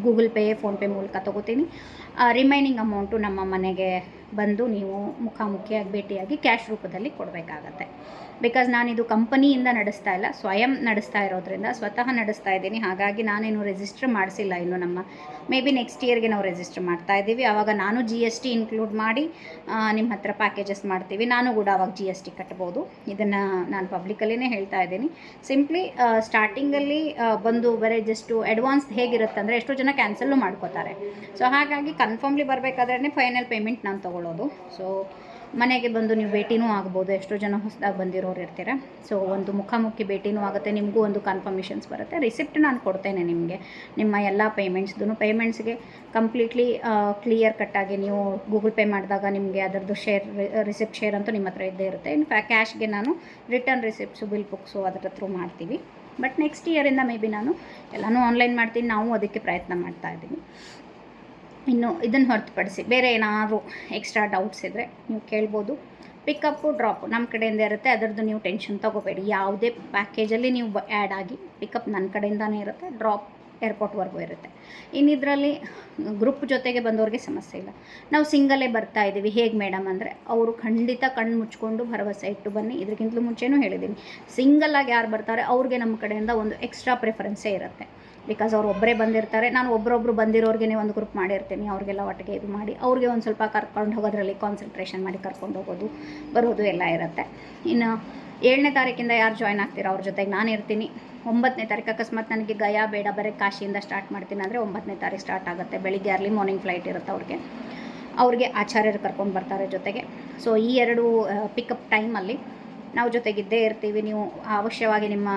Speaker 1: ಗೂಗಲ್ ಪೇ, ಫೋನ್ಪೇ ಮೂಲಕ ತೊಗೋತೀನಿ. ರಿಮೈನಿಂಗ್ ಅಮೌಂಟು ನಮ್ಮ ಮನೆಗೆ ಬಂದು ನೀವು ಮುಖಾಮುಖಿಯಾಗಿ ಭೇಟಿಯಾಗಿ ಕ್ಯಾಶ್ ರೂಪದಲ್ಲಿ ಕೊಡಬೇಕಾಗತ್ತೆ. ಬಿಕಾಸ್ ನಾನಿದು ಕಂಪನಿಯಿಂದ ನಡೆಸ್ತಾ ಇಲ್ಲ, ಸ್ವಯಂ ನಡೆಸ್ತಾ ಇರೋದ್ರಿಂದ ಸ್ವತಃ ನಡೆಸ್ತಾ ಇದ್ದೀನಿ. ಹಾಗಾಗಿ ನಾನೇನು ರಿಜಿಸ್ಟರ್ ಮಾಡಿಸಿಲ್ಲ ಇನ್ನು. ನಮ್ಮ ಮೇ ಬಿ ನೆಕ್ಸ್ಟ್ ಇಯರ್ಗೆ ನಾವು ರಿಜಿಸ್ಟರ್ ಮಾಡ್ತಾ ಇದ್ದೀವಿ. ಆವಾಗ ನಾನು GST ಇನ್ಕ್ಲೂಡ್ ಮಾಡಿ ನಿಮ್ಮ ಹತ್ರ ಪ್ಯಾಕೇಜಸ್ ಮಾಡ್ತೀವಿ. ನಾನು ಕೂಡ ಆವಾಗ GST ಕಟ್ಬೋದು. ಇದನ್ನು ನಾನು ಪಬ್ಲಿಕಲ್ಲಿನೇ ಹೇಳ್ತಾ ಇದ್ದೀನಿ. ಸಿಂಪ್ಲಿ ಸ್ಟಾರ್ಟಿಂಗಲ್ಲಿ ಬಂದು ಬರೀ ಜಸ್ಟು ಅಡ್ವಾನ್ಸ್ ಹೇಗಿರುತ್ತೆ ಅಂದರೆ ಎಷ್ಟೋ ಜನ ಕ್ಯಾನ್ಸಲ್ಲು ಮಾಡ್ಕೋತಾರೆ. ಸೊ ಹಾಗಾಗಿ ಕನ್ಫರ್ಮ್ಲಿ ಬರಬೇಕಾದ್ರೆ ಫೈನಲ್ ಪೇಮೆಂಟ್ ನಾನು ತೊಗೊಳ್ಳೋದು. ಸೊ ಮನೆಗೆ ಬಂದು ನೀವು ಭೇಟಿನೂ ಆಗ್ಬೋದು. ಎಷ್ಟೋ ಜನ ಹೊಸದಾಗಿ ಬಂದಿರೋರು ಇರ್ತೀರ. ಸೊ ಒಂದು ಮುಖಾಮುಖಿ ಭೇಟಿನೂ ಆಗುತ್ತೆ, ನಿಮಗೂ ಒಂದು ಕನ್ಫರ್ಮೇಷನ್ಸ್ ಬರುತ್ತೆ. ರಿಸಿಪ್ಟ್ ನಾನು ಕೊಡ್ತೇನೆ ನಿಮಗೆ, ನಿಮ್ಮ ಎಲ್ಲ ಪೇಮೆಂಟ್ಸ್ಗೆ ಕಂಪ್ಲೀಟ್ಲಿ ಕ್ಲಿಯರ್ ಕಟ್ಟಾಗಿ ನೀವು ಗೂಗಲ್ ಪೇ ಮಾಡಿದಾಗ ನಿಮಗೆ ಅದರದ್ದು ರಿಸಿಪ್ಟ್ ಶೇರ್ ಅಂತೂ ನಿಮ್ಮ ಹತ್ರ ಇದ್ದೇ ಇರುತ್ತೆ. ಇನ್ಫ್ಯಾಕ್ಟ್ ಕ್ಯಾಶ್ಗೆ ನಾನು ರಿಟರ್ನ್ ರಿಸಿಪ್ಟ್ಸು, ಬಿಲ್ ಬುಕ್ಸು ಅದರ ಥ್ರೂ ಮಾಡ್ತೀವಿ. ಬಟ್ ನೆಕ್ಸ್ಟ್ ಇಯರಿಂದ ಮೇ ಬಿ ನಾನು ಎಲ್ಲನೂ ಆನ್ಲೈನ್ ಮಾಡ್ತೀನಿ. ನಾವು ಅದಕ್ಕೆ ಪ್ರಯತ್ನ ಮಾಡ್ತಾ ಇದ್ದೀನಿ. ಇನ್ನು ಇದನ್ನು ಹೊರತುಪಡಿಸಿ ಬೇರೆ ಏನಾದರೂ ಎಕ್ಸ್ಟ್ರಾ ಡೌಟ್ಸ್ ಇದ್ದರೆ ನೀವು ಕೇಳ್ಬೋದು. ಪಿಕಪ್ಪು ಡ್ರಾಪು ನಮ್ಮ ಕಡೆಯಿಂದ ಇರುತ್ತೆ, ಅದರದ್ದು ನೀವು ಟೆನ್ಷನ್ ತೊಗೋಬೇಡಿ. ಯಾವುದೇ ಪ್ಯಾಕೇಜಲ್ಲಿ ನೀವು ಆ್ಯಡ್ ಆಗಿ ಪಿಕಪ್ ನನ್ನ ಕಡೆಯಿಂದನೇ ಇರುತ್ತೆ, ಡ್ರಾಪ್ ಏರ್ಪೋರ್ಟ್ವರೆಗೂ ಇರುತ್ತೆ. ಇನ್ನಿದರಲ್ಲಿ ಗ್ರೂಪ್ ಜೊತೆಗೆ ಬಂದವ್ರಿಗೆ ಸಮಸ್ಯೆ ಇಲ್ಲ. ನಾವು ಸಿಂಗಲ್ಲೇ ಬರ್ತಾ ಇದ್ದೀವಿ ಹೇಗೆ ಮೇಡಮ್ ಅಂದರೆ, ಅವರು ಖಂಡಿತ ಕಣ್ಣು ಮುಚ್ಕೊಂಡು ಭರವಸೆ ಇಟ್ಟು ಬನ್ನಿ. ಇದಕ್ಕಿಂತಲೂ ಮುಂಚೆನೂ ಹೇಳಿದ್ದೀನಿ, ಸಿಂಗಲ್ಲಾಗಿ ಯಾರು ಬರ್ತಾರೆ ಅವ್ರಿಗೆ ನಮ್ಮ ಕಡೆಯಿಂದ ಒಂದು ಎಕ್ಸ್ಟ್ರಾ ಪ್ರಿಫರೆನ್ಸೇ ಇರುತ್ತೆ. ಬಿಕಾಸ್ ಅವ್ರು ಒಬ್ಬರೇ ಬಂದಿರ್ತಾರೆ. ನಾನು ಒಬ್ಬರೊಬ್ಬರು ಬಂದಿರೋರಿಗೆ ಒಂದು ಗ್ರೂಪ್ ಮಾಡಿರ್ತೀನಿ. ಅವ್ರಿಗೆಲ್ಲ ಒಟ್ಟಿಗೆ ಇದು ಮಾಡಿ ಅವ್ರಿಗೆ ಒಂದು ಸ್ವಲ್ಪ ಕರ್ಕೊಂಡು ಹೋಗೋದ್ರಲ್ಲಿ ಕಾನ್ಸಂಟ್ರೇಷನ್ ಮಾಡಿ ಕರ್ಕೊಂಡು ಹೋಗೋದು ಬರೋದು ಎಲ್ಲ ಇರುತ್ತೆ. ಇನ್ನು 7ನೇ ತಾರೀಕಿಂದ ಯಾರು ಜಾಯ್ನ್ ಆಗ್ತೀರೋ ಅವ್ರ ಜೊತೆಗೆ ನಾನು ಇರ್ತೀನಿ. 9ನೇ ತಾರೀಕು ಅಕಸ್ಮಾತ್ ನನಗೆ ಗಯಾ ಬೇಡ, ಬರೀ ಕಾಶಿಯಿಂದ ಸ್ಟಾರ್ಟ್ ಮಾಡ್ತೀನಿ ಅಂದರೆ 9ನೇ ತಾರೀಕು ಸ್ಟಾರ್ಟ್ ಆಗುತ್ತೆ. ಬೆಳಿಗ್ಗೆ ಅರ್ಲಿ ಮಾರ್ನಿಂಗ್ ಫ್ಲೈಟ್ ಇರುತ್ತೆ ಅವ್ರಿಗೆ ಆಚಾರ್ಯರು ಕರ್ಕೊಂಡು ಬರ್ತಾರೆ ಜೊತೆಗೆ. ಸೊ ಈ 2 ಪಿಕಪ್ ಟೈಮಲ್ಲಿ ನಾವು ಜೊತೆಗಿದ್ದೇ ಇರ್ತೀವಿ. ನೀವು ಅವಶ್ಯವಾಗಿ ನಿಮ್ಮ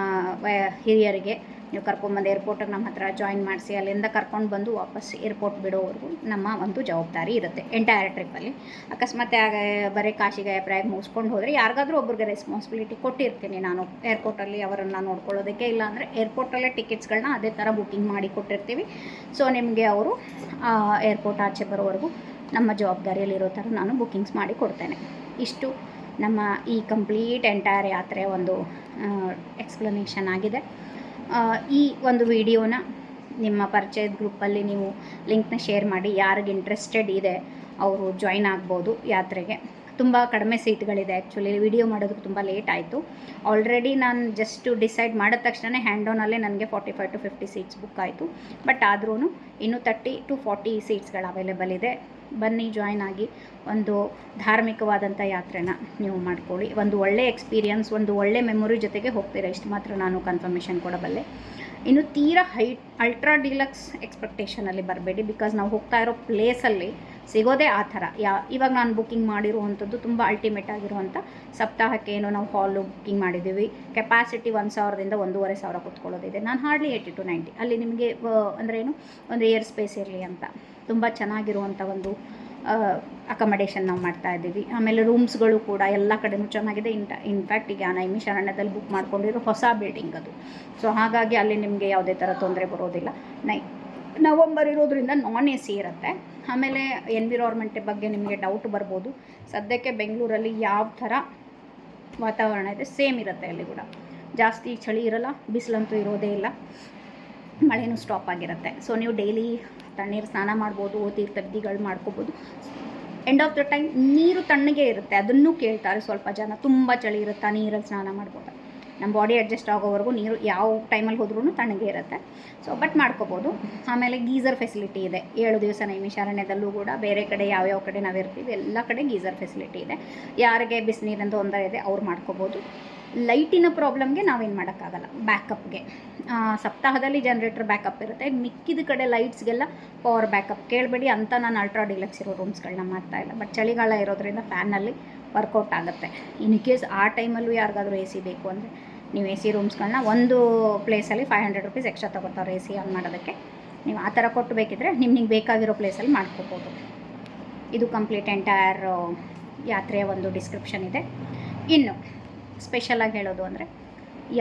Speaker 1: ಹಿರಿಯರಿಗೆ ನೀವು ಕರ್ಕೊಂಡ್ಬಂದು ಏರ್ಪೋರ್ಟಿಗೆ ನಮ್ಮ ಹತ್ರ ಜಾಯಿನ್ ಮಾಡಿಸಿ ಅಲ್ಲಿಂದ ಕರ್ಕೊಂಡು ಬಂದು ವಾಪಸ್ ಏರ್ಪೋರ್ಟ್ ಬಿಡೋವರೆಗೂ ನಮ್ಮ ಒಂದು ಜವಾಬ್ದಾರಿ ಇರುತ್ತೆ ಎಂಟೈರ್ ಟ್ರಿಪ್ಪಲ್ಲಿ. ಅಕಸ್ಮಾತ್ ಬರೀ ಕಾಶಿಗಯ ಪ್ರಯಾಗ್ ಮುಗಿಸ್ಕೊಂಡು ಹೋದರೆ ಯಾರಿಗಾದ್ರೂ ಒಬ್ರಿಗೆ ರೆಸ್ಪಾನ್ಸಿಬಿಲಿಟಿ ಕೊಟ್ಟಿರ್ತೀನಿ ನಾನು ಏರ್ಪೋರ್ಟಲ್ಲಿ ಅವರನ್ನು ನೋಡ್ಕೊಳ್ಳೋದಕ್ಕೆ. ಇಲ್ಲಾಂದರೆ ಏರ್ಪೋರ್ಟಲ್ಲೇ ಟಿಕೆಟ್ಸ್ಗಳನ್ನ ಅದೇ ಥರ ಬುಕ್ಕಿಂಗ್ ಮಾಡಿ ಕೊಟ್ಟಿರ್ತೀವಿ. ಸೊ ನಿಮಗೆ ಅವರು ಏರ್ಪೋರ್ಟ್ ಆಚೆ ಬರೋವರೆಗೂ ನಮ್ಮ ಜವಾಬ್ದಾರಿಯಲ್ಲಿರೋ ಥರ ನಾನು ಬುಕ್ಕಿಂಗ್ಸ್ ಮಾಡಿ ಕೊಡ್ತೇನೆ. ಇಷ್ಟು ನಮ್ಮ ಈ ಕಂಪ್ಲೀಟ್ ಎಂಟೈರ್ ಯಾತ್ರೆಯ ಒಂದು ಎಕ್ಸ್ಪ್ಲನೇಷನ್ ಆಗಿದೆ. ಈ ಒಂದು ವಿಡಿಯೋನ ನಿಮ್ಮ ಪರಿಚಯದ ಗ್ರೂಪಲ್ಲಿ ನೀವು ಲಿಂಕ್ನ ಶೇರ್ ಮಾಡಿ. ಯಾರಿಗೆ ಇಂಟ್ರೆಸ್ಟೆಡ್ ಇದೆ ಅವರು ಜಾಯ್ನ್ ಆಗ್ಬೋದು ಯಾತ್ರೆಗೆ. ತುಂಬ ಕಡಿಮೆ ಸೀಟ್ಗಳಿದೆ. ಆ್ಯಕ್ಚುಲಿ ವಿಡಿಯೋ ಮಾಡೋದಕ್ಕೆ ತುಂಬ ಲೇಟ್ ಆಯಿತು. ಆಲ್ರೆಡಿ ನಾನು ಜಸ್ಟ್ ಡಿಸೈಡ್ ಮಾಡಿದ ತಕ್ಷಣ ಹ್ಯಾಂಡ್ ಆನಲ್ಲೇ ನನಗೆ 45 to 50 ಸೀಟ್ಸ್ ಬುಕ್ ಆಯಿತು. ಬಟ್ ಆದ್ರೂ ಇನ್ನೂ 30 to 40 ಸೀಟ್ಸ್ಗಳು ಅವೈಲೇಬಲ್ ಇದೆ. ಬನ್ನಿ, ಜಾಯ್ನ್ ಆಗಿ ಒಂದು ಧಾರ್ಮಿಕವಾದಂಥ ಯಾತ್ರೆನ ನೀವು ಮಾಡ್ಕೊಳ್ಳಿ. ಒಂದು ಒಳ್ಳೆ ಎಕ್ಸ್ಪೀರಿಯನ್ಸ್, ಒಂದು ಒಳ್ಳೆ ಮೆಮೊರಿ ಜೊತೆಗೆ ಹೋಗ್ತೀರಾ. ಇಷ್ಟು ಮಾತ್ರ ನಾನು ಕನ್ಫರ್ಮೇಷನ್ ಕೊಡಬಲ್ಲೆ. ಇನ್ನು ತೀರಾ ಅಲ್ಟ್ರಾ ಡಿಲಕ್ಸ್ ಎಕ್ಸ್ಪೆಕ್ಟೇಷನಲ್ಲಿ ಬರಬೇಡಿ. ಬಿಕಾಸ್ ನಾವು ಹೋಗ್ತಾ ಇರೋ ಪ್ಲೇಸಲ್ಲಿ ಸಿಗೋದೇ ಆ ಥರ. ಇವಾಗ ನಾನು ಬುಕ್ಕಿಂಗ್ ಮಾಡಿರುವಂಥದ್ದು ತುಂಬ ಅಲ್ಟಿಮೇಟ್ ಆಗಿರುವಂಥ ಸಪ್ತಾಹಕ್ಕೆ ಏನೋ ನಾವು ಹಾಲು ಬುಕ್ಕಿಂಗ್ ಮಾಡಿದ್ದೀವಿ. ಕೆಪಾಸಿಟಿ 1000ದಿಂದ 1500 ಕೂತ್ಕೊಳ್ಳೋದಿದೆ. ನಾನು ಹಾರ್ಡ್ಲಿ 80 to 90 ಅಲ್ಲಿ ನಿಮಗೆ ಅಂದರೆ ಏನು ಒಂದು ಏರ್ ಸ್ಪೇಸ್ ಇರಲಿ ಅಂತ ತುಂಬ ಚೆನ್ನಾಗಿರುವಂಥ ಒಂದು ಅಕಮಡೇಷನ್ ನಾವು ಮಾಡ್ತಾ ಇದ್ದೀವಿ. ಆಮೇಲೆ ರೂಮ್ಸ್ಗಳು ಕೂಡ ಎಲ್ಲ ಕಡೆಯೂ ಚೆನ್ನಾಗಿದೆ. ಇನ್ಫ್ಯಾಕ್ಟ್ ಈಗ ನೈಮಿಷಾರಣ್ಯದಲ್ಲಿ ಬುಕ್ ಮಾಡ್ಕೊಂಡಿರೋ ಹೊಸ ಬಿಲ್ಡಿಂಗ್ ಅದು. ಸೊ ಹಾಗಾಗಿ ಅಲ್ಲಿ ನಿಮಗೆ ಯಾವುದೇ ಥರ ತೊಂದರೆ ಬರೋದಿಲ್ಲ. ನವಂಬರ್ ಇರೋದ್ರಿಂದ ನಾನ್ AC ಇರುತ್ತೆ. ಆಮೇಲೆ ಎನ್ವಿರಾನ್ಮೆಂಟ್ ಬಗ್ಗೆ ನಿಮಗೆ ಡೌಟ್ ಬರ್ಬೋದು. ಸದ್ಯಕ್ಕೆ ಬೆಂಗಳೂರಲ್ಲಿ ಯಾವ ಥರ ವಾತಾವರಣ ಇದೆ ಸೇಮ್ ಇರುತ್ತೆ ಅಲ್ಲಿ ಕೂಡ. ಜಾಸ್ತಿ ಚಳಿ ಇರಲ್ಲ, ಬಿಸಿಲಂತೂ ಇರೋದೇ ಇಲ್ಲ, ಮಳೆನೂ ಸ್ಟಾಪ್ ಆಗಿರುತ್ತೆ. ಸೊ ನೀವು ಡೈಲಿ ತಣ್ಣೀರು ಸ್ನಾನ ಮಾಡ್ಬೋದು, ತೀರ್ಥವಿಧಿಗಳು ಮಾಡ್ಕೋಬೋದು. ಎಂಡ್ ಆಫ್ ದ ಟೈಮ್ ನೀರು ತಣ್ಣಗೆ ಇರುತ್ತೆ, ಅದನ್ನು ಕೇಳ್ತಾರೆ ಸ್ವಲ್ಪ ಜನ. ತುಂಬ ಚಳಿ ಇರುತ್ತಾ, ನೀರಲ್ಲಿ ಸ್ನಾನ ಮಾಡ್ಬೋದು. ನಮ್ಮ ಬಾಡಿ ಅಡ್ಜಸ್ಟ್ ಆಗೋವರೆಗೂ ನೀರು ಯಾವ ಟೈಮಲ್ಲಿ ಹೋದ್ರೂ ತಣ್ಣಗೆ ಇರುತ್ತೆ. ಸೊ ಬಟ್ ಮಾಡ್ಕೋಬೋದು. ಆಮೇಲೆ ಗೀಝರ್ ಫೆಸಿಲಿಟಿ ಇದೆ. 7 ದಿವಸ ನೈಮಿಷಾರಣ್ಯದಲ್ಲೂ ಕೂಡ ಬೇರೆ ಕಡೆ ಯಾವ್ಯಾವ ಕಡೆ ನಾವಿರ್ತೀವಿ ಎಲ್ಲ ಕಡೆ ಗೀಝರ್ ಫೆಸಿಲಿಟಿ ಇದೆ. ಯಾರಿಗೆ ಬಿಸಿನೀರಿನ ತೊಂದರೆ ಇದೆ ಅವ್ರು ಮಾಡ್ಕೋಬೋದು. ಲೈಟಿನ ಪ್ರಾಬ್ಲಮ್ಗೆ ನಾವೇನು ಮಾಡೋಕ್ಕಾಗಲ್ಲ. ಬ್ಯಾಕಪ್ಗೆ ಸಪ್ತಾಹದಲ್ಲಿ ಜನ್ರೇಟರ್ ಬ್ಯಾಕಪ್ ಇರುತ್ತೆ. ಮಿಕ್ಕಿದ ಕಡೆ ಲೈಟ್ಸ್ಗೆಲ್ಲ ಪವರ್ ಬ್ಯಾಕಪ್ ಕೇಳಬೇಡಿ ಅಂತ ನಾನು ಅಲ್ಟ್ರಾ ಡಿಲಕ್ಸ್ ಇರೋ ರೂಮ್ಸ್ಗಳನ್ನ ಮಾಡ್ತಾಯಿಲ್ಲ. ಬಟ್ ಚಳಿಗಾಲ ಇರೋದ್ರಿಂದ ಫ್ಯಾನಲ್ಲಿ ವರ್ಕೌಟ್ ಆಗುತ್ತೆ. ಇನ್ ಕೇಸ್ ಆ ಟೈಮಲ್ಲೂ ಯಾರಿಗಾದ್ರೂ AC ಬೇಕು ಅಂದರೆ ನೀವು ಎ ಸಿ ರೂಮ್ಸ್ಗಳನ್ನ ಒಂದು ಪ್ಲೇಸಲ್ಲಿ 500 ರುಪೀಸ್ ಎಕ್ಸ್ಟ್ರಾ ತೊಗೊತಾರೆ ಎ ಸಿ ಆನ್ ಮಾಡೋದಕ್ಕೆ. ನೀವು ಆ ಥರ ಕೊಟ್ಟು ಬೇಕಿದ್ರೆ ನಿಮ್ಗೆ ಬೇಕಾಗಿರೋ ಪ್ಲೇಸಲ್ಲಿ ಮಾಡ್ಕೋಬೋದು. ಇದು ಕಂಪ್ಲೀಟ್ ಎಂಟೈರ್ ಯಾತ್ರೆಯ ಒಂದು ಡಿಸ್ಕ್ರಿಪ್ಷನ್ ಇದೆ. ಇನ್ನು ಸ್ಪೆಷಲಾಗಿ ಹೇಳೋದು ಅಂದರೆ,